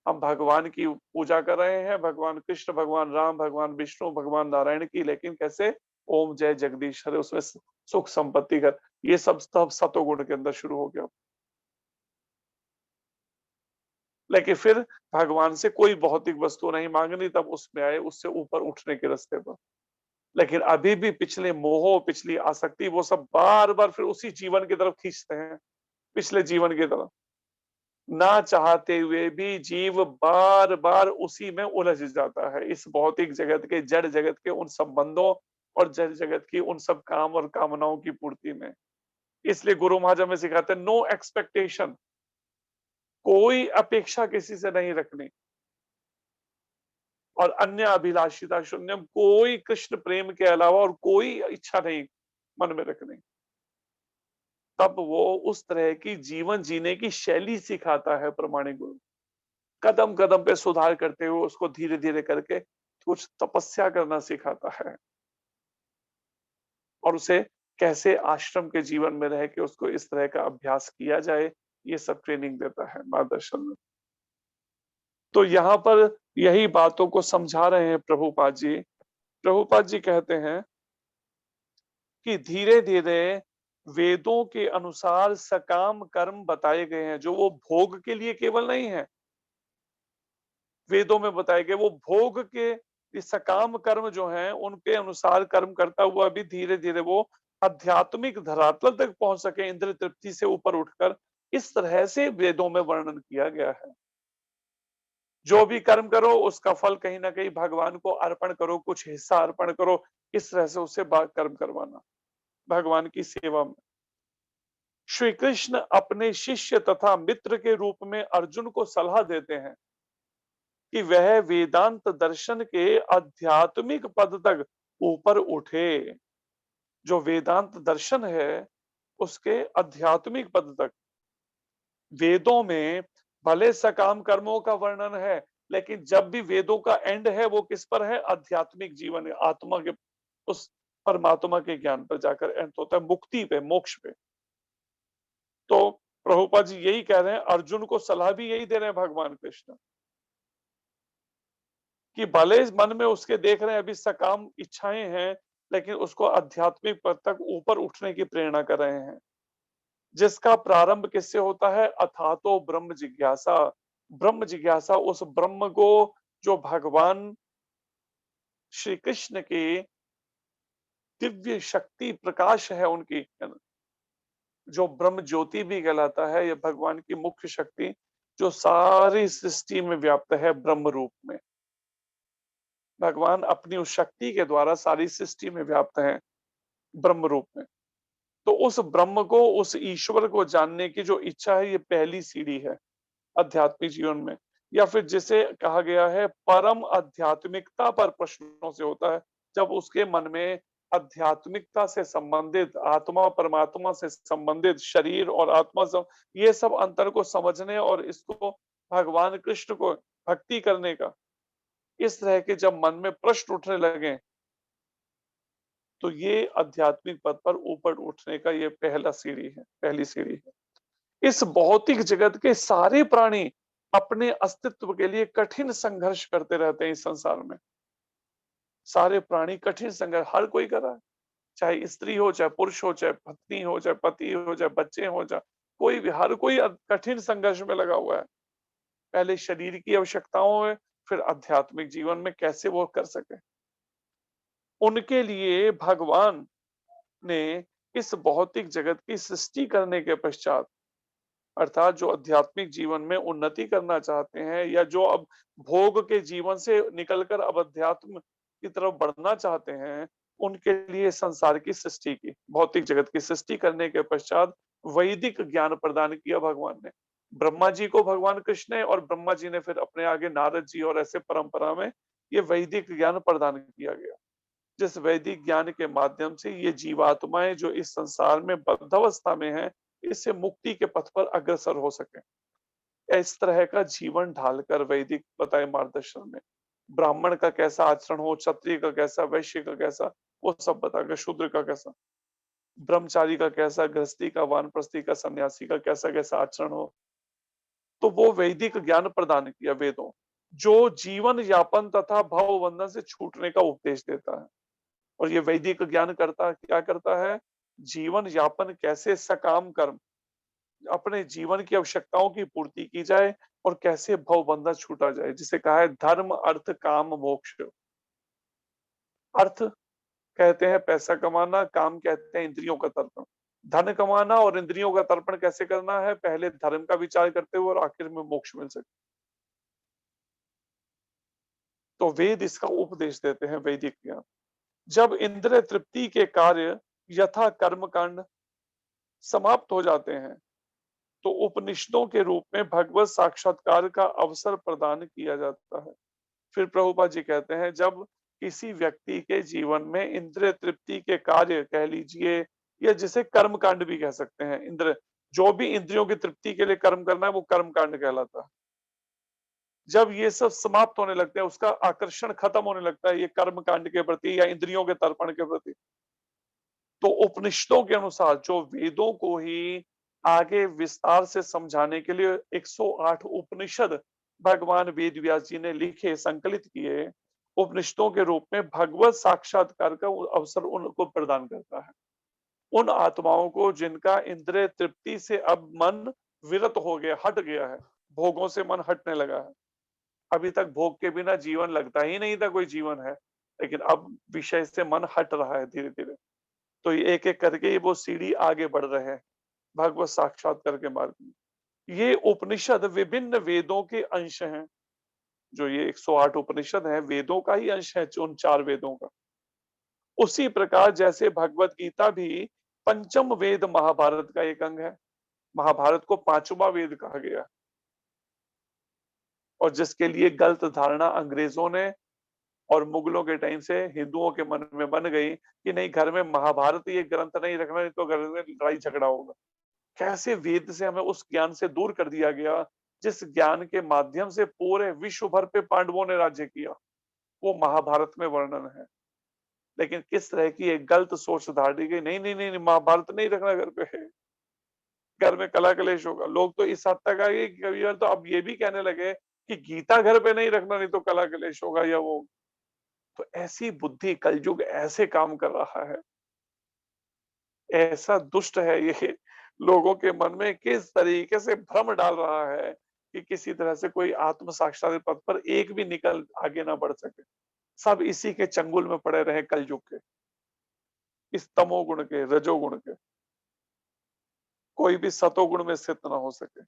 हम भगवान की पूजा कर रहे हैं, भगवान कृष्ण, भगवान राम, भगवान विष्णु, भगवान नारायण की, लेकिन कैसे, ओम जय जगदीश हरे, उसमें सुख संपत्ति कर, ये सब सतोगुण के अंदर शुरू हो गया। लेकिन फिर भगवान से कोई भौतिक वस्तु नहीं मांगनी, तब उसमें आए उससे ऊपर उठने के रास्ते पर। लेकिन अभी भी पिछले मोह, पिछली आसक्ति, वो सब बार बार फिर उसी जीवन की तरफ खींचते हैं, पिछले जीवन की तरफ। ना चाहते हुए भी जीव बार बार उसी में उलझ जाता है, इस भौतिक जगत के, जड़ जगत के उन संबंधों और जड़ जगत की उन सब काम और कामनाओं की पूर्ति में। इसलिए गुरु महाराज हमें सिखाते हैं, नो एक्सपेक्टेशन, कोई अपेक्षा किसी से नहीं रखनी, और अन्य अभिलाषिता शून्यम, कोई कृष्ण प्रेम के अलावा और कोई इच्छा नहीं मन में रखनी। तब वो उस तरह की जीवन जीने की शैली सिखाता है प्रमाणिक गुरु, कदम कदम पे सुधार करते हुए उसको धीरे धीरे करके कुछ तपस्या करना सिखाता है, और उसे कैसे आश्रम के जीवन में रह के उसको इस तरह का अभ्यास किया जाए, ये सब ट्रेनिंग देता है मार्गदर्शन में। तो यहाँ पर यही बातों को समझा रहे हैं प्रभुपाद जी। प्रभुपाद जी कहते हैं कि धीरे धीरे वेदों के अनुसार सकाम कर्म बताए गए हैं, जो वो भोग के लिए केवल नहीं है, वेदों में बताए गए वो भोग के, ये सकाम कर्म जो हैं उनके अनुसार कर्म करता हुआ भी धीरे धीरे वो आध्यात्मिक धरातल तक पहुंच सके, इंद्र तृप्ति से ऊपर उठकर, इस तरह से वेदों में वर्णन किया गया है। जो भी कर्म करो उसका फल कहीं ना कहीं भगवान को अर्पण करो, कुछ हिस्सा अर्पण करो, इस तरह से उससे कर्म करवाना भगवान की सेवा में। श्री कृष्ण अपने शिष्य तथा मित्र के रूप में अर्जुन को सलाह देते हैं कि वह वेदांत दर्शन के आध्यात्मिक पद तक ऊपर उठे। जो वेदांत दर्शन है उसके आध्यात्मिक पद तक, वेदों में भले सकाम कर्मों का वर्णन है, लेकिन जब भी वेदों का एंड है वो किस पर है, आध्यात्मिक जीवन है, आत्मा के, उस परमात्मा के ज्ञान पर जाकर एंड होता है, मुक्ति पे, मोक्ष पे। तो प्रभुपाद जी यही कह रहे हैं, अर्जुन को सलाह भी यही दे रहे हैं भगवान कृष्ण, कि भले मन में उसके देख रहे हैं अभी सकाम इच्छाएं हैं, लेकिन उसको आध्यात्मिक पद तक ऊपर उठने की प्रेरणा कर रहे हैं, जिसका प्रारंभ किससे होता है, अथातो ब्रह्म जिज्ञासा। ब्रह्म जिज्ञासा, उस ब्रह्म को जो भगवान श्री कृष्ण की दिव्य शक्ति प्रकाश है उनकी, जो ब्रह्म ज्योति भी कहलाता है, ये भगवान की मुख्य शक्ति जो सारी सृष्टि में व्याप्त है ब्रह्म रूप में। भगवान अपनी उस शक्ति के द्वारा सारी सृष्टि में व्याप्त है ब्रह्म रूप में। तो उस ब्रह्म को, उस ईश्वर को जानने की जो इच्छा है, ये पहली सीढ़ी है आध्यात्मिक जीवन में, या फिर जिसे कहा गया है परम आध्यात्मिकता पर प्रश्नों से होता है, जब उसके मन में आध्यात्मिकता से संबंधित, आत्मा परमात्मा से संबंधित, शरीर और आत्मा से, ये सब अंतर को समझने और इसको भगवान कृष्ण को भक्ति करने का, इस तरह के जब मन में प्रश्न उठने लगे, तो ये आध्यात्मिक पद पर ऊपर उठने का ये पहला सीढ़ी है, पहली सीढ़ी है। इस भौतिक जगत के सारे प्राणी अपने अस्तित्व के लिए कठिन संघर्ष करते रहते हैं इस संसार में। सारे प्राणी कठिन संघर्ष हर कोई कर रहा है, चाहे स्त्री हो, चाहे पुरुष हो, चाहे पत्नी हो, चाहे पति हो, चाहे बच्चे हो, चाहे कोई भी, हर कोई कठिन संघर्ष में लगा हुआ है। पहले शरीर की आवश्यकताओं में, फिर आध्यात्मिक जीवन में कैसे वो कर सके। उनके लिए भगवान ने इस भौतिक जगत की सृष्टि करने के पश्चात, अर्थात जो आध्यात्मिक जीवन में उन्नति करना चाहते हैं या जो अब भोग के जीवन से निकलकर अब अध्यात्म की तरफ बढ़ना चाहते हैं, उनके लिए संसार की सृष्टि की, भौतिक जगत की सृष्टि करने के पश्चात वैदिक ज्ञान प्रदान किया भगवान ने। ब्रह्मा जी को भगवान कृष्ण ने, और ब्रह्मा जी ने फिर अपने आगे नारद जी, और ऐसे परंपरा में ये वैदिक ज्ञान प्रदान किया गया, जिस वैदिक ज्ञान के माध्यम से ये जीवात्माएं जो इस संसार में बद्धावस्था में हैं, इससे मुक्ति के पथ पर अग्रसर हो सके। इस तरह का जीवन ढालकर वैदिक बताए मार्गदर्शन में ब्राह्मण का कैसा आचरण हो, क्षत्रिय का कैसा, वैश्य का कैसा, वो सब बताकर, शूद्र का कैसा, ब्रह्मचारी का कैसा, गृहस्थी का, वानप्रस्थी का, सन्यासी का कैसा कैसा आचरण हो, तो वो वैदिक ज्ञान प्रदान किया वेदों, जो जीवन यापन तथा भव बंधन से छूटने का उपदेश देता है। और ये वैदिक ज्ञान क्या करता है, जीवन यापन कैसे सकाम कर्म, अपने जीवन की आवश्यकताओं की पूर्ति की जाए और कैसे भव बंधन छूटा जाए, जिसे कहा है धर्म अर्थ काम मोक्ष। अर्थ कहते हैं पैसा कमाना, काम कहते हैं इंद्रियों का तर्पण। धन कमाना और इंद्रियों का तर्पण कैसे करना है, पहले धर्म का विचार करते हुए और आखिर में मोक्ष मिल सके। तो वेद इसका उपदेश देते हैं, वैदिक ज्ञान। जब इंद्रिय तृप्ति के कार्य यथा कर्मकांड समाप्त हो जाते हैं, तो उपनिषदों के रूप में भगवत साक्षात्कार का अवसर प्रदान किया जाता है। फिर प्रभुपाद जी कहते हैं, जब किसी व्यक्ति के जीवन में इंद्रिय तृप्ति के कार्य कह लीजिए, या जिसे कर्म कांड भी कह सकते हैं, इंद्र जो भी इंद्रियों की तृप्ति के लिए कर्म करना है वो कर्म कांड कहलाता है। जब ये सब समाप्त होने लगते हैं, उसका आकर्षण खत्म होने लगता है ये कर्म कांड के प्रति या इंद्रियों के तर्पण के प्रति, तो उपनिषदों के अनुसार, जो वेदों को ही आगे विस्तार से समझाने के लिए 108 उपनिषद भगवान वेद व्यास जी ने लिखे, संकलित किए, उपनिषदों के रूप में भगवत साक्षात्कार का अवसर उनको प्रदान करता है। उन आत्माओं को जिनका इंद्रिय तृप्ति से अब मन विरत हो गया, हट गया है, भोगों से मन हटने लगा है। अभी तक भोग के बिना जीवन लगता ही नहीं था कोई जीवन है, लेकिन अब विषय से मन हट रहा है धीरे धीरे, तो एक एक करके वो सीढ़ी आगे बढ़ रहे हैं भगवत साक्षात्कार के मार्ग में। ये उपनिषद विभिन्न वेदों के अंश हैं, जो ये 108 उपनिषद हैं, वेदों का ही अंश है, उन 4 वेदों का। उसी प्रकार जैसे भगवत गीता भी पंचम वेद महाभारत का एक अंग है, महाभारत को 5वां वेद कहा गया, और जिसके लिए गलत धारणा अंग्रेजों ने और मुगलों के टाइम से हिंदुओं के मन में बन गई कि नहीं, घर में महाभारत ये ग्रंथ नहीं रखना, नहीं तो घर में लड़ाई झगड़ा होगा। कैसे वेद से हमें उस ज्ञान से दूर कर दिया गया, जिस ज्ञान के माध्यम से पूरे विश्व भर पे पांडवों ने राज्य किया, वो महाभारत में वर्णन है। लेकिन किस तरह की एक गलत सोच धार दी गई, नहीं नहीं नहीं, महाभारत नहीं रखना घर पे, घर में कला कलेश होगा। लोग तो इस हद तक आ गए कि कभी तो अब ये भी कहने लगे कि गीता घर पे नहीं रखना, नहीं तो कला कलेश होगा या वो। तो ऐसी बुद्धि, कलयुग ऐसे काम कर रहा है, ऐसा दुष्ट है ये, लोगों के मन में किस तरीके से भ्रम डाल रहा है कि किसी तरह से कोई आत्म साक्षात पथ पर एक भी निकल आगे ना बढ़ सके। सब इसी के चंगुल में पड़े रहे, कलयुग के, इस तमोगुण के, रजोगुण के, कोई भी सतोगुण में स्थित ना हो सके।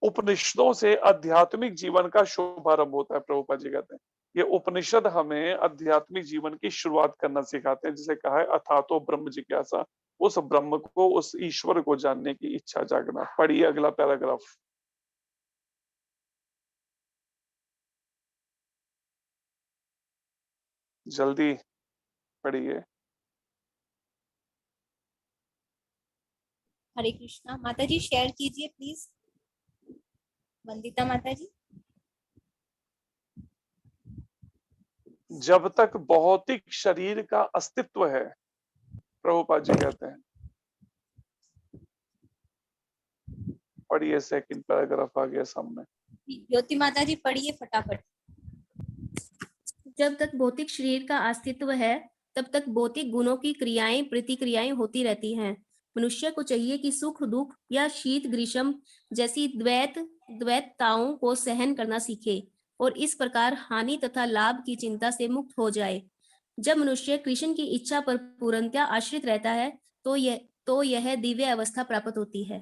उपनिषदों से आध्यात्मिक जीवन का शुभारंभ होता है, प्रभुपाद जी कहते हैं। ये उपनिषद हमें आध्यात्मिक जीवन की शुरुआत करना सिखाते हैं, जिसे कहा है अथातो ब्रह्म जिज्ञासा, उस ब्रह्म को, उस ईश्वर को जानने की इच्छा जागना। पढ़िए अगला पैराग्राफ, जल्दी पढ़िए। हरे कृष्णा। माता जी शेयर कीजिए प्लीज, वंदिता माता जी। जब तक भौतिक शरीर का अस्तित्व है, प्रभुपाद जी कहते हैं, पढ़िए सेकंड पैराग्राफ आ गया सामने। ज्योति माता जी पढ़िए फटाफट। जब तक भौतिक शरीर का अस्तित्व है, तब तक भौतिक गुणों की क्रियाएं प्रतिक्रियाएं होती रहती हैं। मनुष्य को चाहिए कि सुख दुख या शीत ग्रीष्म जैसी द्वैत द्वैतताओं को सहन करना सीखे और इस प्रकार हानि तथा लाभ की चिंता से मुक्त हो जाए। जब मनुष्य कृष्ण की इच्छा पर पूर्णतया आश्रित रहता है तो यह दिव्य अवस्था प्राप्त होती है।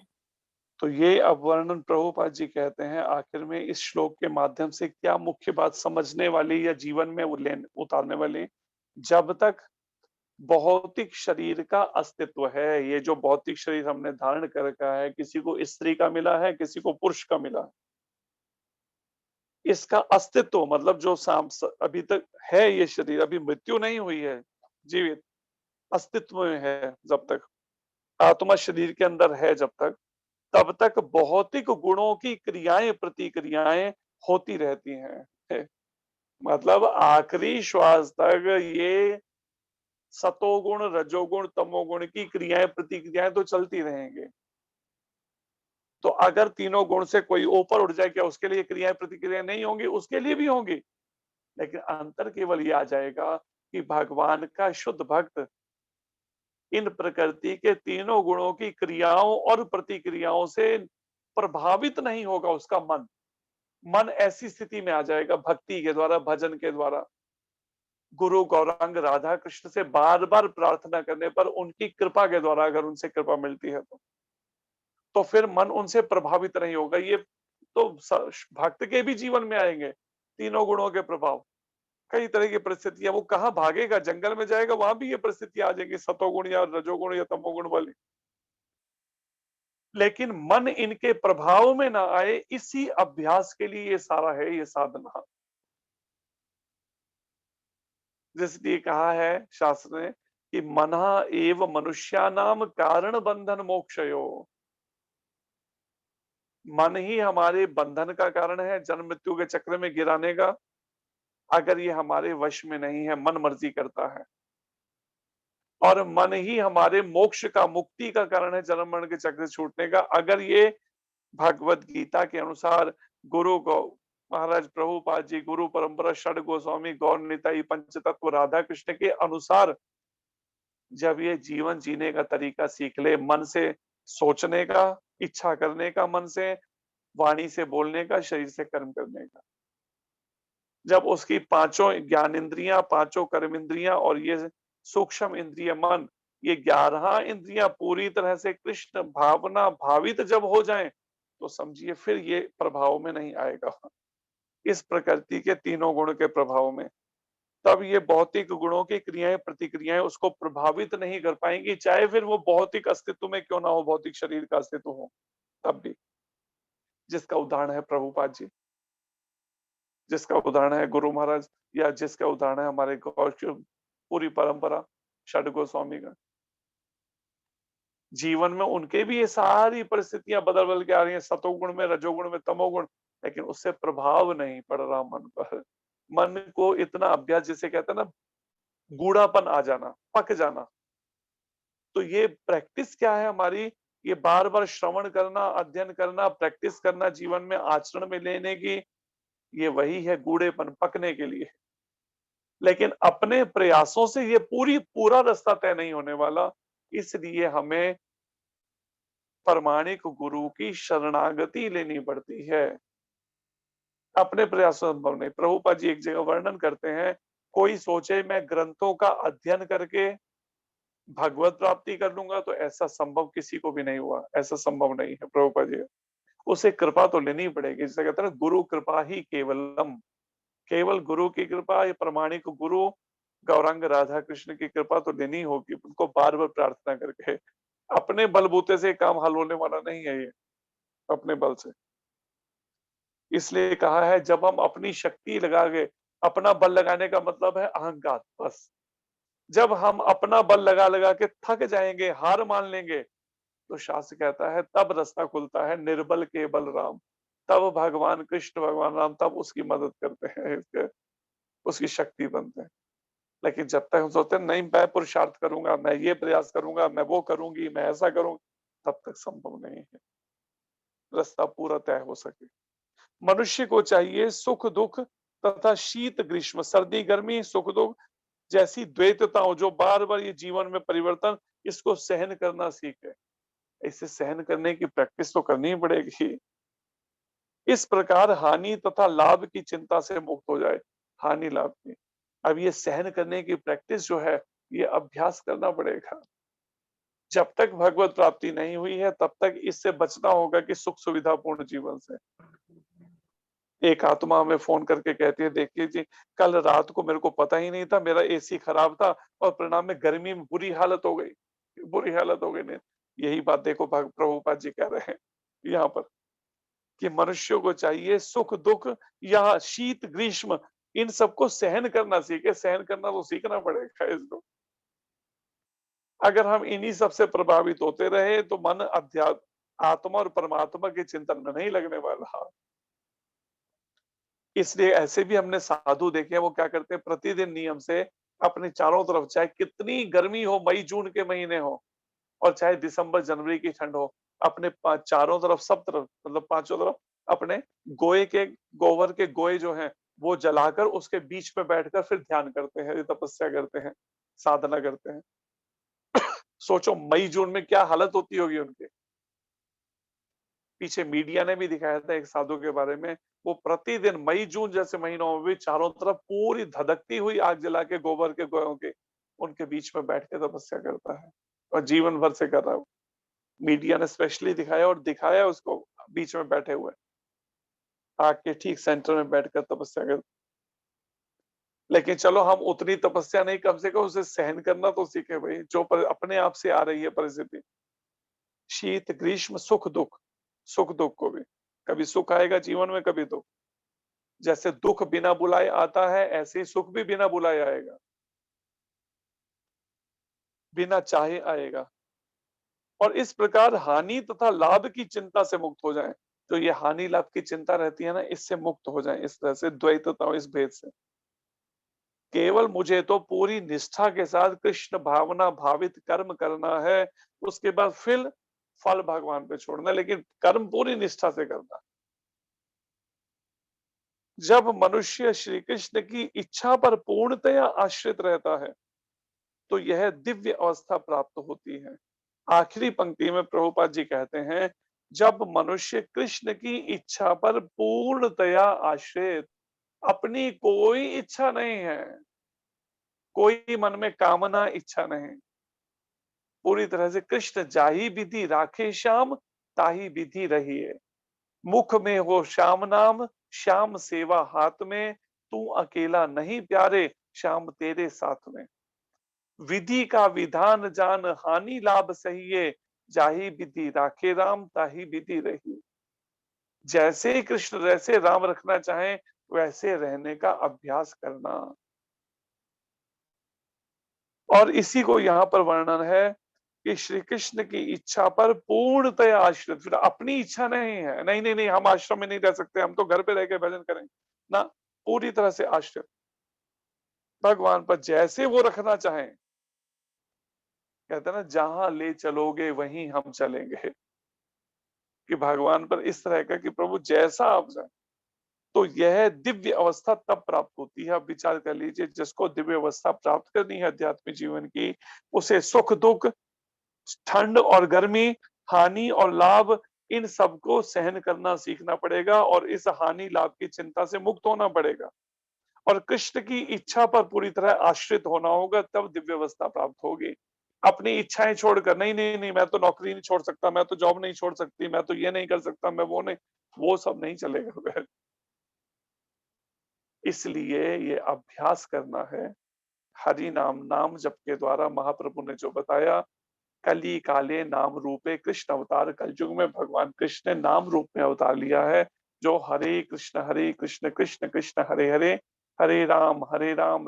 तो ये अब वर्णन प्रभुपाद जी कहते हैं आखिर में इस श्लोक के माध्यम से क्या मुख्य बात समझने वाली या जीवन में उतारने वाली। जब तक भौतिक शरीर का अस्तित्व है, ये जो भौतिक शरीर हमने धारण कर रखा है, किसी को स्त्री का मिला है, किसी को पुरुष का मिला है, इसका अस्तित्व मतलब जो अभी तक है, ये शरीर अभी मृत्यु नहीं हुई है, जीवित अस्तित्व में है, जब तक आत्मा शरीर के अंदर है, जब तक तब तक भौतिक गुणों की क्रियाएं प्रतिक्रियाएं होती रहती हैं। मतलब आखिरी श्वास तक ये सतोगुण, रजोगुण, तमोगुण की क्रियाएं प्रतिक्रियाएं तो चलती रहेंगे। तो अगर तीनों गुण से कोई ऊपर उठ जाए, क्या उसके लिए क्रियाएं प्रतिक्रियाएं नहीं होंगी? उसके लिए भी होंगी, लेकिन अंतर केवल ये आ जाएगा कि भगवान का शुद्ध भक्त इन प्रकृति के तीनों गुणों की क्रियाओं और प्रतिक्रियाओं से प्रभावित नहीं होगा। उसका मन ऐसी स्थिति में आ जाएगा भक्ति के द्वारा, भजन के द्वारा, गुरु गौरांग राधा कृष्ण से बार बार प्रार्थना करने पर, उनकी कृपा के द्वारा, अगर उनसे कृपा मिलती है तो फिर मन उनसे प्रभावित नहीं होगा। ये तो भक्त के भी जीवन में आएंगे तीनों गुणों के प्रभाव। कई तरह की परिस्थितियां, वो कहाँ भागेगा, जंगल में जाएगा, वहां भी ये परिस्थितियां आ जाएंगी, सतोगुण या रजोगुण या तमोगुण वाली। लेकिन मन इनके प्रभाव में ना आए, इसी अभ्यास के लिए ये सारा है, ये साधना। जिसलिए कहा है शास्त्र ने कि मना एव मनुष्यानाम कारण बंधन मोक्षयो। मन ही हमारे बंधन का कारण है, जन्म मृत्यु के चक्र में गिराने का। अगर ये हमारे वश में नहीं है, मन मर्जी करता है, और मन ही हमारे मोक्ष का, मुक्ति का कारण है, जन्म मरण के चक्र से छूटने का। अगर ये भगवत गीता के अनुसार गुरु गौ महाराज प्रभुपाद जी, गुरु परंपरा, षड गोस्वामी, गौर निताई, पंचतत्व, राधा कृष्ण के अनुसार जब ये जीवन जीने का तरीका सीख ले, मन से सोचने का, इच्छा करने का, मन से, वाणी से बोलने का, शरीर से कर्म करने का, जब उसकी पांचों ज्ञान इंद्रियां, पांचों कर्म इंद्रियां और ये सूक्ष्म इंद्रिय मन, ये 11 इंद्रियां पूरी तरह से कृष्ण भावना भावित जब हो जाएं, तो समझिए फिर ये प्रभाव में नहीं आएगा, इस प्रकृति के तीनों गुण के प्रभाव में। तब ये भौतिक गुणों की क्रियाएं प्रतिक्रियाएं उसको प्रभावित नहीं कर पाएंगी, चाहे फिर वो भौतिक अस्तित्व में क्यों ना हो, भौतिक शरीर का अस्तित्व हो तब भी। जिसका उदाहरण है प्रभुपाद जी, जिसका उदाहरण है गुरु महाराज, या जिसका उदाहरण है हमारे पूरी परंपरा षड गोस्वामी का। जीवन में उनके भी ये सारी परिस्थितियां बदल बदल के आ रही हैं, सतोगुण में, रजोगुण में, तमोगुण, लेकिन उससे प्रभाव नहीं पड़ रहा मन पर। मन को इतना अभ्यास, जिसे कहते हैं ना गूढ़ापन आ जाना, पक जाना। तो ये प्रैक्टिस क्या है हमारी, ये बार बार श्रवण करना, अध्ययन करना, प्रैक्टिस करना, जीवन में आचरण में लेने की, ये वही है गूढ़ेपन, पकने के लिए। लेकिन अपने प्रयासों से ये पूरा रास्ता तय नहीं होने वाला, इसलिए हमें प्रामाणिक गुरु की शरणागति लेनी पड़ती है। अपने प्रयासों संभव नहीं। प्रभुपाद जी एक जगह वर्णन करते हैं, कोई सोचे मैं ग्रंथों का अध्ययन करके भगवत प्राप्ति कर लूंगा, तो ऐसा संभव किसी को भी नहीं हुआ, ऐसा संभव नहीं है प्रभुपाद जी। उसे कृपा तो लेनी पड़ेगी, जिसे कहते हैं गुरु कृपा ही केवलम, केवल गुरु की कृपा, ये प्रामाणिक गुरु गौरांग राधा कृष्ण की कृपा तो लेनी होगी, उनको बार बार प्रार्थना करके। अपने बलबूते से काम हल होने वाला नहीं है ये, अपने बल से। इसलिए कहा है जब हम अपनी शक्ति लगा के, अपना बल लगाने का मतलब है अहंकार, बस। जब हम अपना बल लगा लगा के थक जाएंगे, हार मान लेंगे, तो शास्त्र कहता है तब रास्ता खुलता है निर्बल के बलराम। तब भगवान कृष्ण, भगवान राम तब उसकी मदद करते हैं, उसकी शक्ति बनते हैं। लेकिन जब तक हम सोचते हैं नहीं मैं पुरुषार्थ करूंगा, मैं ये प्रयास करूंगा, मैं वो करूंगी, मैं ऐसा करूंगा, तब तक संभव नहीं है रास्ता पूरा तय हो सके। मनुष्य को चाहिए सुख दुख तथा शीत ग्रीष्म, सर्दी गर्मी, सुख दुख जैसी द्वैतताओं, जो बार बार ये जीवन में परिवर्तन, इसको सहन करना सीखे। इसे सहन करने की प्रैक्टिस तो करनी ही पड़ेगी। इस प्रकार हानि तथा लाभ की चिंता से मुक्त हो जाए। हानि लाभ की, अब ये सहन करने की प्रैक्टिस जो है, ये अभ्यास करना पड़ेगा। जब तक भगवत प्राप्ति नहीं हुई है तब तक इससे बचना होगा कि सुख सुविधापूर्ण जीवन से। एक आत्मा हमें फोन करके कहती है, देखिए जी, कल रात को मेरे को पता ही नहीं था, मेरा एसी खराब था और परिणाम में गर्मी में बुरी हालत हो गई, बुरी हालत हो गई। नहीं, यही बात देखो प्रभुपाद जी कह रहे हैं यहाँ पर कि मनुष्यों को चाहिए सुख दुख या शीत ग्रीष्म, इन सबको सहन करना सीखे। सहन करना तो सीखना पड़ेगा इसको। अगर हम इन्हीं सब से प्रभावित होते रहे तो मन अध्यात्म आत्मा और परमात्मा के चिंतन में नहीं लगने वाला। इसलिए ऐसे भी हमने साधु देखे हैं, वो क्या करते हैं, प्रतिदिन नियम से अपने चारों तरफ, चाहे कितनी गर्मी हो, मई जून के महीने हो और चाहे दिसंबर जनवरी की ठंड हो, अपने चारों तरफ, सब तरफ, मतलब पांचों तरफ अपने गोबर के गोए जो हैं वो जलाकर उसके बीच में बैठकर फिर ध्यान करते हैं, तपस्या करते हैं, साधना करते हैं। सोचो मई जून में क्या हालत होती होगी उनके। पीछे मीडिया ने भी दिखाया था एक साधु के बारे में, वो प्रतिदिन मई जून जैसे महीनों में भी चारों तरफ पूरी धधकती हुई आग जला के गोबर के गोयों के उनके बीच में बैठ के तपस्या करता है और जीवन भर से कर रहा है। मीडिया ने स्पेशली दिखाया और दिखाया उसको बीच में बैठे हुए आग के ठीक सेंटर में बैठकर तपस्या कर। लेकिन चलो हम उतनी तपस्या नहीं, कम से कम उसे सहन करना तो सीखे भाई, जो अपने आप से आ रही है परिस्थिति। शीत ग्रीष्म सुख दुख, सुख दुख को भी, कभी सुख आएगा जीवन में, कभी दुख। जैसे दुख बिना बुलाए आता है, ऐसे ही सुख भी बिना बुलाए आएगा, बिना चाहे आएगा। और इस प्रकार हानि तथा लाभ की चिंता से मुक्त हो जाएं। तो ये हानि लाभ की चिंता रहती है ना, इससे मुक्त हो जाएं, इस तरह से द्वैतता, इस भेद से। केवल मुझे तो पूरी निष्ठा के साथ कृष्ण भावना भावित कर्म करना है, उसके बाद फिर फल भगवान पे छोड़ना, लेकिन कर्म पूरी निष्ठा से करना। जब मनुष्य श्री कृष्ण की इच्छा पर पूर्णतया आश्रित रहता है तो यह दिव्य अवस्था प्राप्त होती है। आखिरी पंक्ति में प्रभुपाद जी कहते हैं, जब मनुष्य कृष्ण की इच्छा पर पूर्णतया आश्रित, अपनी कोई इच्छा नहीं है, कोई मन में कामना इच्छा नहीं, पूरी तरह से कृष्ण जाही विधि राखे श्याम, ताही विधि रहिए। मुख में हो श्याम नाम, श्याम सेवा हाथ में, तू अकेला नहीं प्यारे, श्याम तेरे साथ में। विधि का विधान जान, हानि लाभ सहिए, जाही विधि राखे राम, ताही विधि रही। जैसे कृष्ण जैसे राम रखना चाहे वैसे रहने का अभ्यास करना। और इसी को यहाँ पर वर्णन है कि श्री कृष्ण की इच्छा पर पूर्णतया आश्रित, फिर अपनी इच्छा नहीं है, नहीं नहीं नहीं हम आश्रम में नहीं रह सकते, हम तो घर पे रह के भजन करेंगे ना, पूरी तरह से आश्रित भगवान पर, जैसे वो रखना चाहें। कहते हैं ना, जहां ले चलोगे वहीं हम चलेंगे, कि भगवान पर इस तरह का कि प्रभु जैसा आप जाए। तो यह दिव्य अवस्था तब प्राप्त होती है। आप विचार कर लीजिए, जिसको दिव्य अवस्था प्राप्त करनी है अध्यात्मिक जीवन की, उसे सुख दुख, ठंड और गर्मी, हानि और लाभ, इन सबको सहन करना सीखना पड़ेगा और इस हानि लाभ की चिंता से मुक्त होना पड़ेगा और कृष्ण की इच्छा पर पूरी तरह आश्रित होना होगा, तब दिव्य अवस्था प्राप्त होगी। अपनी इच्छाएं छोड़कर, नहीं नहीं नहीं मैं तो नौकरी नहीं छोड़ सकता, मैं तो जॉब नहीं छोड़ सकती, मैं तो ये नहीं कर सकता, मैं वो नहीं, वो सब नहीं चलेगा। इसलिए ये अभ्यास करना है। हरि नाम, नाम जप के द्वारा महाप्रभु ने जो बताया, कली काले नाम रूपे कृष्ण अवतार, कलयुग में भगवान कृष्ण ने नाम रूप में अवतार लिया है, जो हरे कृष्ण कृष्ण कृष्ण हरे हरे, हरे राम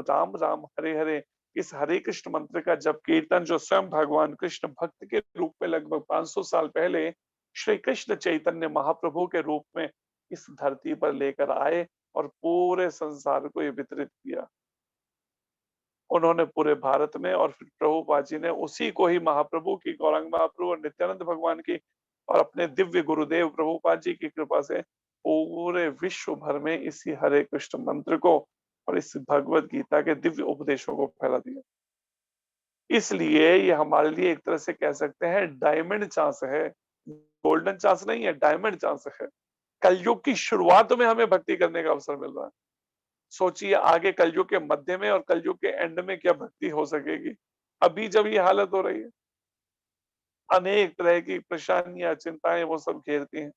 राम राम हरे हरे। इस हरे कृष्ण मंत्र का जब कीर्तन जो स्वयं भगवान कृष्ण भक्त के रूप में लगभग 500 साल पहले श्री कृष्ण चैतन्य महाप्रभु के रूप में इस धरती पर लेकर आए और पूरे संसार को ये वितरित किया उन्होंने, पूरे भारत में। और फिर प्रभुपाद जी ने उसी को ही महाप्रभु की, गौरांग महाप्रभु और नित्यानंद भगवान की और अपने दिव्य गुरुदेव प्रभुपाद जी की कृपा से पूरे विश्व भर में इसी हरे कृष्ण मंत्र को और इस भगवत गीता के दिव्य उपदेशों को फैला दिया। इसलिए ये हमारे लिए एक तरह से कह सकते हैं डायमंड चांस है, गोल्डन चांस नहीं है, डायमंड चांस है। कलयुग की शुरुआत में हमें भक्ति करने का अवसर मिल रहा है। सोचिए आगे कलयुग के मध्य में और कलयुग के एंड में क्या भक्ति हो सकेगी। अभी जब ये हालत हो रही है, अनेक तरह की परेशानियां, चिंताएं वो सब घेरती हैं।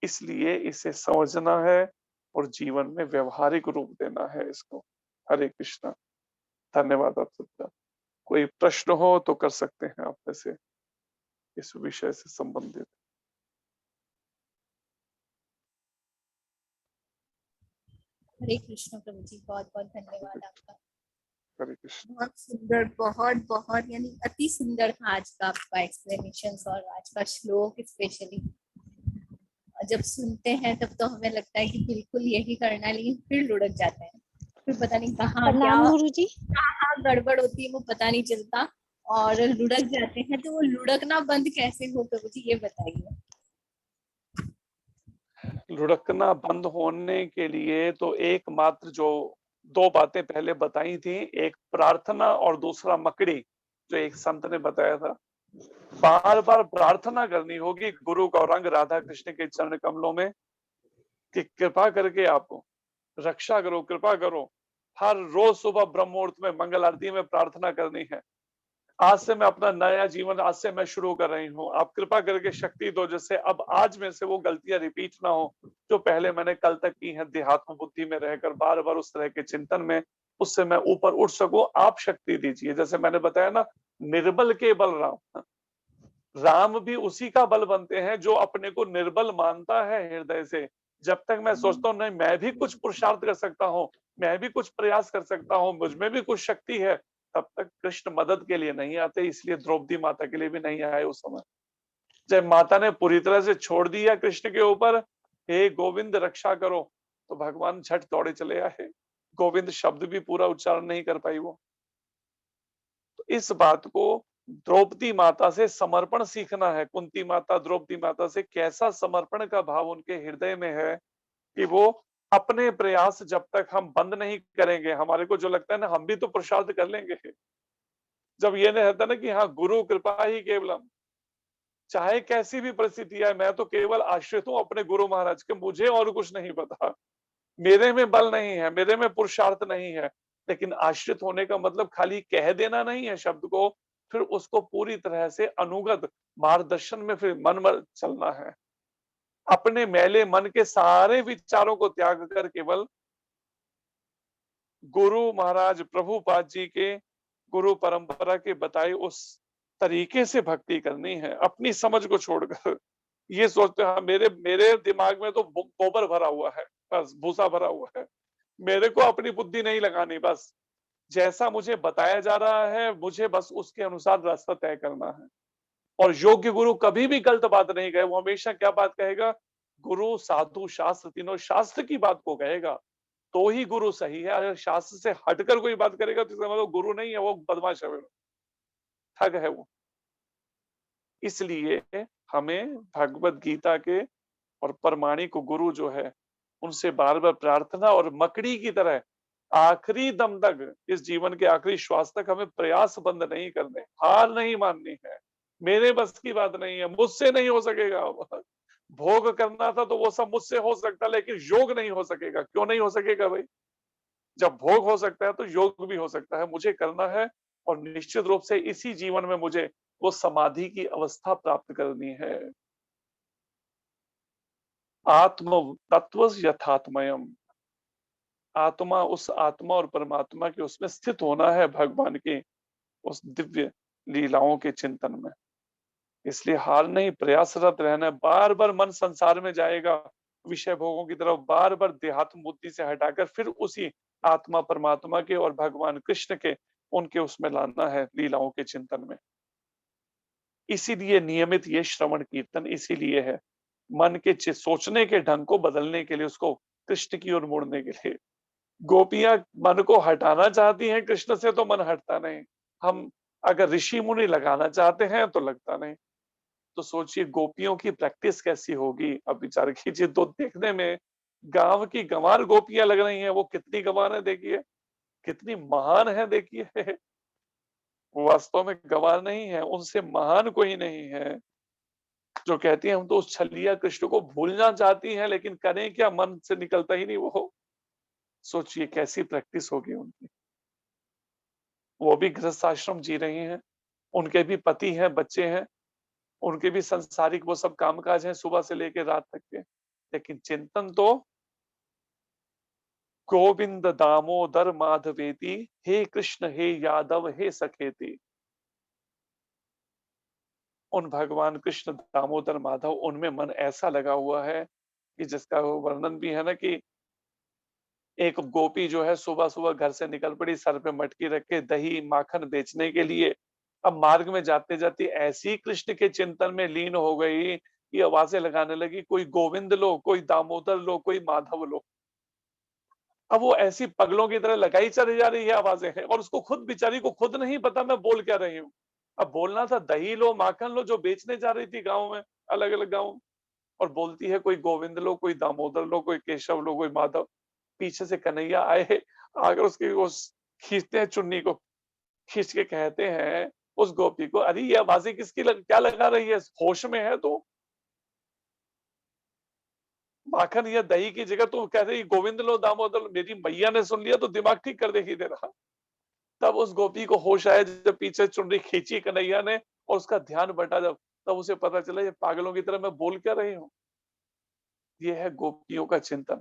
इसलिए इसे समझना है और जीवन में व्यवहारिक रूप देना है इसको। हरे कृष्णा। धन्यवाद आप सबका। कोई प्रश्न हो तो कर सकते हैं आप में से इस विषय से संबंधित। हरे कृष्ण प्रभु जी, बहुत बहुत धन्यवाद आपका। हरे कृष्ण। बहुत सुंदर, बहुत बहुत यानी अति सुंदर था आज का आपका एक्सप्लेनेशन और आज का श्लोक स्पेशली। जब सुनते हैं तब तो हमें लगता है कि बिल्कुल यही करना है, लेकिन फिर लुढ़क जाते हैं, फिर पता नहीं कहाँ क्या प्रणाम गुरुजी। कहाँ गड़बड़ होती है वो पता नहीं चलता और लुढ़क जाते हैं। तो वो लुढ़कना बंद कैसे हो प्रभु जी, ये बताइए। लुढ़कना बंद होने के लिए तो एकमात्र जो दो बातें पहले बताई थी, एक प्रार्थना और दूसरा मकड़ी, जो एक संत ने बताया था। बार बार प्रार्थना करनी होगी गुरु गौरांग राधा कृष्ण के चरण कमलों में कि कृपा करके आप रक्षा करो, कृपा करो। हर रोज सुबह ब्रह्म मुहूर्त में मंगल आरती में प्रार्थना करनी है। आज से मैं अपना नया जीवन आज से मैं शुरू कर रही हूँ, आप कृपा करके शक्ति दो जिससे अब आज में से वो गलतियां रिपीट ना हो जो पहले मैंने कल तक की हैं। देहात्म बुद्धि में रहकर बार बार उस तरह के चिंतन में, उससे मैं ऊपर उठ सकूं, आप शक्ति दीजिए। जैसे मैंने बताया ना, निर्बल के बल राम। राम भी उसी का बल बनते हैं जो अपने को निर्बल मानता है हृदय से। जब तक मैं सोचता हूँ नहीं मैं भी कुछ पुरुषार्थ कर सकता हूँ, मैं भी कुछ प्रयास कर सकता हूँ, मुझ में भी कुछ शक्ति है, तब तक कृष्ण मदद के लिए नहीं आते। इसलिए द्रौपदी माता के लिए भी नहीं आए उस समय। जब माता ने पूरी तरह से छोड़ दिया कृष्ण के ऊपर, हे गोविंद रक्षा करो, तो भगवान झट दौड़े चले आए। गोविंद शब्द भी पूरा उच्चारण नहीं कर पाई वो। तो इस बात को द्रौपदी माता से समर्पण सीखना है। कुंती माता द्रौपदी माता से कैसा समर्पण का भाव उनके हृदय में है कि वो अपने प्रयास जब तक हम बंद नहीं करेंगे, हमारे को जो लगता है ना हम भी तो पुरुषार्थ कर लेंगे। जब ये नहीं रहता ना कि हाँ गुरु कृपा ही केवलम, चाहे कैसी भी परिस्थिति है मैं तो केवल आश्रित हूं अपने गुरु महाराज के, मुझे और कुछ नहीं पता, मेरे में बल नहीं है, मेरे में पुरुषार्थ नहीं है। लेकिन आश्रित होने का मतलब खाली कह देना नहीं है शब्द को, फिर उसको पूरी तरह से अनुगत मार्गदर्शन में फिर मन में चलना है। अपने मैले मन के सारे विचारों को त्याग कर केवल गुरु महाराज प्रभुपाद जी के गुरु परंपरा के बताए उस तरीके से भक्ति करनी है, अपनी समझ को छोड़कर। ये सोचते हैं मेरे मेरे दिमाग में तो गोबर भरा हुआ है, बस भूसा भरा हुआ है, मेरे को अपनी बुद्धि नहीं लगानी, बस जैसा मुझे बताया जा रहा है मुझे बस उसके अनुसार रास्ता तय करना है। और योग्य गुरु कभी भी गलत बात नहीं कहे, वो हमेशा क्या बात कहेगा, गुरु साधु शास्त्र तीनों शास्त्र की बात को कहेगा, तो ही गुरु सही है। अगर शास्त्र से हटकर कोई बात करेगा तो इसका मतलब गुरु नहीं है, वो बदमाश है, ठग है वो। इसलिए हमें भगवत गीता के और प्रमाणिक गुरु जो है उनसे बार बार प्रार्थना और मकड़ी की तरह आखिरी दम तक, इस जीवन के आखिरी श्वास तक हमें प्रयास बंद नहीं करने, हार नहीं माननी है। मेरे बस की बात नहीं है, मुझसे नहीं हो सकेगा। भोग करना था तो वो सब मुझसे हो सकता, लेकिन योग नहीं हो सकेगा। क्यों नहीं हो सकेगा भाई? जब भोग हो सकता है तो योग भी हो सकता है। मुझे करना है और निश्चित रूप से इसी जीवन में मुझे वो समाधि की अवस्था प्राप्त करनी है। आत्म तत्व यथात्मयम, आत्मा उस आत्मा और परमात्मा के उसमें स्थित होना है, भगवान के उस दिव्य लीलाओं के चिंतन में। इसलिए हार नहीं, प्रयासरत रहना है। बार बार मन संसार में जाएगा, विषय भोगों की तरफ बार बार देहात्म बुद्धि से हटाकर फिर उसी आत्मा परमात्मा के और भगवान कृष्ण के उनके उसमें लाना है, लीलाओं के चिंतन में। इसीलिए नियमित ये श्रवण कीर्तन इसीलिए है, मन के सोचने के ढंग को बदलने के लिए, उसको कृष्ण की ओर मोड़ने के लिए। गोपियां मन को हटाना चाहती हैं कृष्ण से तो मन हटता नहीं, हम अगर ऋषि मुनि लगाना चाहते हैं तो लगता नहीं। तो सोचिए गोपियों की प्रैक्टिस कैसी होगी, अब विचार कीजिए। तो देखने में गांव की गंवार गोपियां लग रही हैं, वो कितनी गंवार है देखिए, कितनी महान है देखिए। वो वास्तव में गंवार नहीं है, उनसे महान कोई नहीं है। जो कहती है हम तो उस छलिया कृष्ण को भूलना चाहती हैं, लेकिन करें क्या, मन से निकलता ही नहीं वो। सोचिए कैसी प्रैक्टिस होगी उनकी। वो भी गृहस्थ आश्रम जी रही हैं, उनके भी पति हैं, बच्चे हैं, उनके भी संसारिक वो सब कामकाज हैं सुबह से लेकर रात तक के, लेकिन चिंतन तो गोविंद दामोदर माधवेति, हे कृष्ण हे यादव हे सखेति। उन भगवान कृष्ण दामोदर माधव, उनमें मन ऐसा लगा हुआ है कि जिसका वो वर्णन भी है ना कि एक गोपी जो है सुबह सुबह घर से निकल पड़ी, सर पे मटकी रख के दही माखन बेचने के लिए। अब मार्ग में जाते जाते ऐसी कृष्ण के चिंतन में लीन हो गई कि आवाजें लगाने लगी, कोई गोविंद लो, कोई दामोदर लो, कोई माधव लो। अब वो ऐसी पगलों की तरह लगाई चली जा रही है आवाजें हैं, और उसको खुद बेचारी को खुद नहीं पता मैं बोल क्या रही हूँ। अब बोलना था दही लो माखन लो, जो बेचने जा रही थी गाँव में, अलग अलग गाँव, और बोलती है कोई गोविंद लो, कोई दामोदर लो, कोई केशव लो, कोई माधव। पीछे से कन्हैया आए, आकर उसकी उस खींचते हैं चुन्नी को, खींच के कहते हैं उस गोपी को, अरे ये आवाजें किसकी क्या लगा रही है, होश में है तो? माखन या दही की जगह तो कह रही गोविंद लो दामोदर लो। मेरी मैया ने सुन लिया तो दिमाग ठीक कर देगी तेरा। तब उस गोपी को होश आया जब पीछे चुनरी खींची कन्हैया ने और उसका ध्यान बटा, जब तब उसे पता चला ये पागलों की तरह मैं बोल क्या रही हूँ। ये है गोपियों का चिंतन।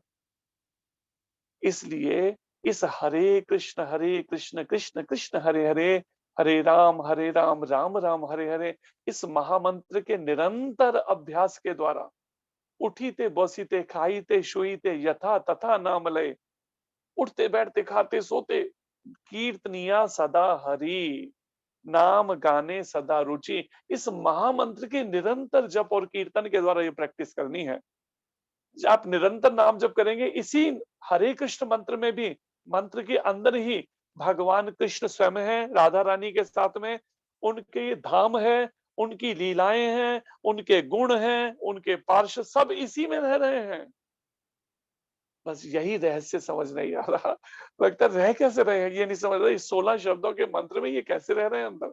इसलिए इस हरे कृष्ण कृष्ण कृष्ण हरे हरे, हरे राम राम राम हरे हरे, इस महामंत्र के निरंतर अभ्यास के द्वारा उठीते बसीते खाईते शुईते यथा तथा नाम लय, उठते बैठते खाते सोते कीर्तनिया सदा हरि, नाम गाने सदा रुचि। इस महामंत्र के निरंतर जप और कीर्तन के द्वारा ये प्रैक्टिस करनी है। आप निरंतर नाम जप करेंगे, इसी हरे कृष्ण मंत्र में भी, मंत्र के अंदर ही भगवान कृष्ण स्वयं है राधा रानी के साथ में, उनके धाम है, उनकी लीलाएं हैं, उनके गुण हैं, उनके पार्षद सब इसी में रह रहे हैं। बस यही रहस्य समझ नहीं आ रहा। लगता रह कैसे रहे हैं ये नहीं समझ रहे, 16 शब्दों के मंत्र में ये कैसे रह रहे हैं अंदर।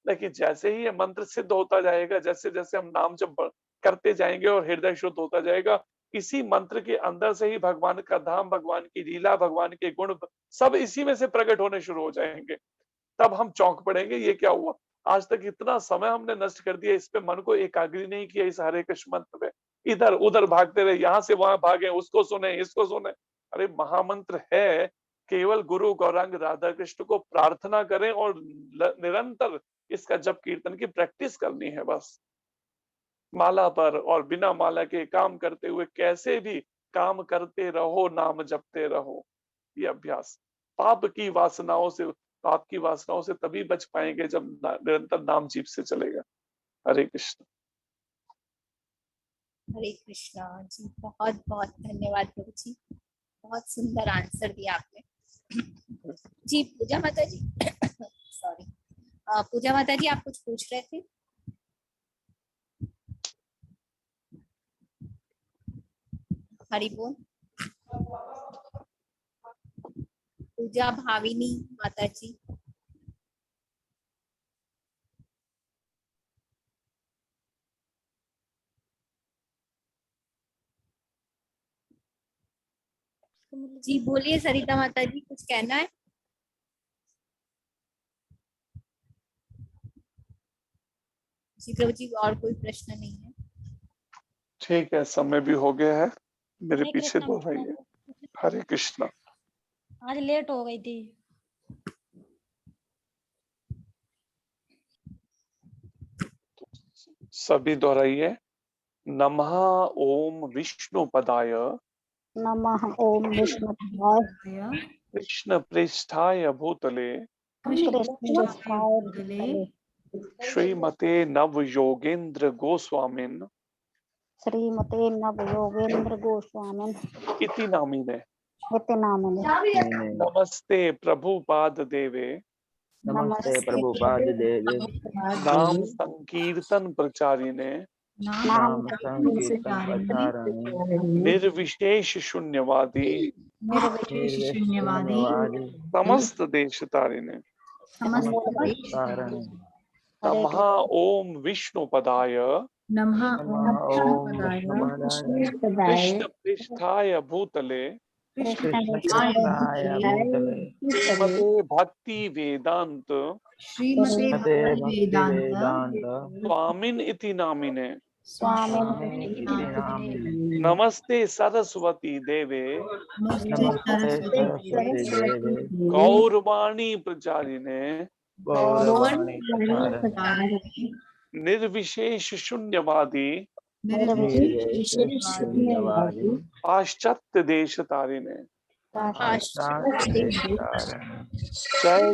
लेकिन जैसे ही ये मंत्र सिद्ध होता जाएगा, जैसे जैसे हम नाम जप करते जाएंगे और हृदय शुद्ध होता जाएगा, इसी मंत्र के अंदर से ही भगवान का धाम, भगवान की लीला, भगवान के गुण सब इसी में से प्रकट होने शुरू हो जाएंगे। तब हम चौंक पड़ेंगे ये क्या हुआ, आज तक इतना समय हमने नष्ट कर दिया, इस पे मन को एकाग्र नहीं किया, इस हरे कृष्ण मंत्र में इधर उधर भागते रहे, यहाँ से वहां भागे, उसको सुने इसको सुने। अरे महामंत्र है, केवल गुरु गौरांग राधा कृष्ण को प्रार्थना करें और निरंतर इसका जप कीर्तन की प्रैक्टिस करनी है। बस माला पर और बिना माला के काम करते हुए कैसे भी काम करते रहो, नाम जपते रहो। ये अभ्यास पाप की वासनाओं से तभी बच पाएंगे जब निरंतर नाम जीभ से चलेगा। हरे कृष्ण। हरे कृष्णा जी, बहुत बहुत धन्यवाद प्रभु जी, बहुत सुंदर आंसर दिया आपने जी। पूजा माता जी सॉरी, पूजा माता जी आप कुछ पूछ रहे थे? हरि बोल। पूजा भाविनी माता जी। जी बोलिए सरिता माता जी, कुछ कहना है? जी प्रभु जी, और कोई प्रश्न नहीं है। ठीक है, समय भी हो गया है, मेरे पीछे बोल रही है। हरे कृष्णा। आज लेट हो गई थी। सभी दोहराइए। नमः ओम विष्णु पदाय, नमः ओम विष्णुपदाय, कृष्ण पृष्ठाय भूतले, कृष्णपृष्ठाय श्रीमते नव योगेंद्र गोस्वामिन श्रीमते नव योगेंद्र गोस्वामिन इति नामिने, इति नामिने। नमस्ते नमस्ते प्रभुपाद देवे, प्रभुपाद देवे, नाम संकीर्तन प्रचारिणे, नाम संकीर्तन प्रचारणे, निर्विशेष शून्यवादी, निर्विशेषशून्यवादी, समस्त देश तारिणे। तारणे। नमः ओम विष्णु पदाय, नमः नमः ओम विष्णुपदाय कृष्ण पृष्ठाय भूतले कृष्णपृष्ठाय भूतले श्रीमते भक्ति वेदांत श्रीमते मते भक्ति भक्ति वेदांत वेदांत स्वामिन इति नामिने स्वामी इति नामिने नमस्ते सरस्वती देवे नमस्ते नमस्ते सरस्वती सरस्वती देवे गौरवाणी प्रचारिणे गौरवाणी प्रचारिणे निर्विशेष शून्यवादी निर्विशेषशून्यवादी पाश्चात्य देश तारिणे पाश्चात्य जय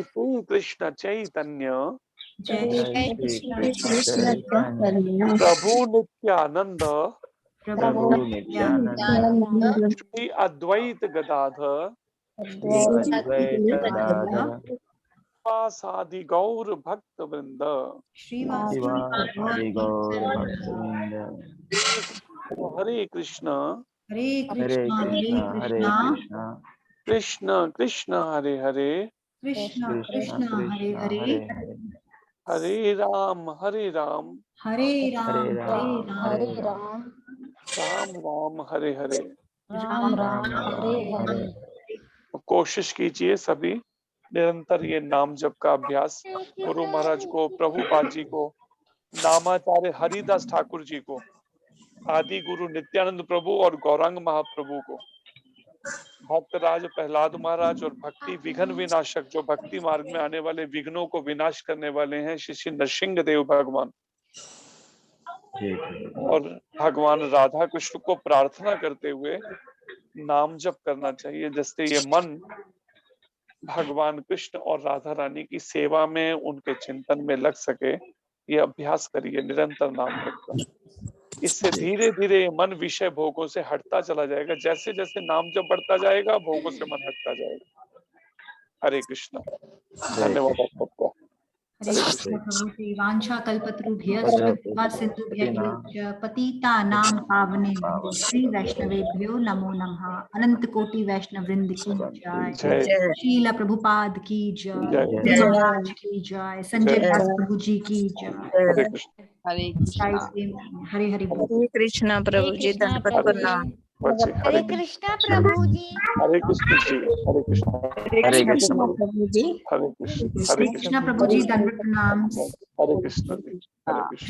श्री कृष्ण चैतन्य जय श्री कृष्ण चैतन्य प्रभु नित्यानंद प्रभु नित्यानंद श्री अद्वैत गदाधर श्री अद्वैत गदाधर सादि गौर भक्त वृंद श्रीवास हरि गौर भक्तवृंद हरे कृष्ण हरे हरे कृष्णा कृष्ण कृष्ण कृष्ण हरे हरे कृष्ण कृष्ण हरे कृष्ण हरे हरे हरे हरे राम हरे राम हरे राम हरे हरे राम राम राम हरे हरे राम राम हरे हरे हरे। कोशिश कीजिए सभी निरंतर ये नाम जप का अभ्यास गुरु महाराज को, प्रभुपाद जी को, नामाचार्य हरिदास ठाकुर जी को, आदि गुरु नित्यानंद प्रभु और गौरांग महाप्रभु को, भक्तराज प्रहलाद महाराज और भक्ति विघ्न विनाशक जो भक्ति मार्ग में आने वाले विघ्नों को विनाश करने वाले हैं श्री श्री नरसिंह देव भगवान, और भगवान राधा कृष्ण को प्रार्थना करते हुए नाम जप करना चाहिए, जिससे ये मन भगवान कृष्ण और राधा रानी की सेवा में, उनके चिंतन में लग सके। ये अभ्यास करिए निरंतर नाम जप का। इससे धीरे धीरे मन विषय भोगों से हटता चला जाएगा। जैसे जैसे नाम जप बढ़ता जाएगा, भोगों से मन हटता जाएगा। हरे कृष्ण। धन्यवाद आप सबको। हरे कृष्ण प्रभु श्री वांछा कल्पतरुभ्यश्च कृपा सिंधुभ्यश्च पतितानां पावनेभ्यो श्री वैष्णवेभ्यो नमो नमः। अनंत कोटि वैष्णव वृंद की जय। जय शीला प्रभुपाद की जय। जय। गुरु महाराज की जय। संजय दास प्रभु जी की जय। हरे कृष्ण। हरे जय कृष्णा श्री हरे हरि बोल। हरे कृष्णा प्रभु जी धन्यवाद प्रणाम बच्चे हरे कृष्णा प्रभु जी। हरे कृष्ण जी। हरे कृष्ण। हरे कृष्णा प्रभु जी हरे कृष्ण। हरे हरे कृष्ण। कृष्ण प्रभु जी दंडवत प्रणाम। हरे कृष्ण जी। हरे कृष्ण।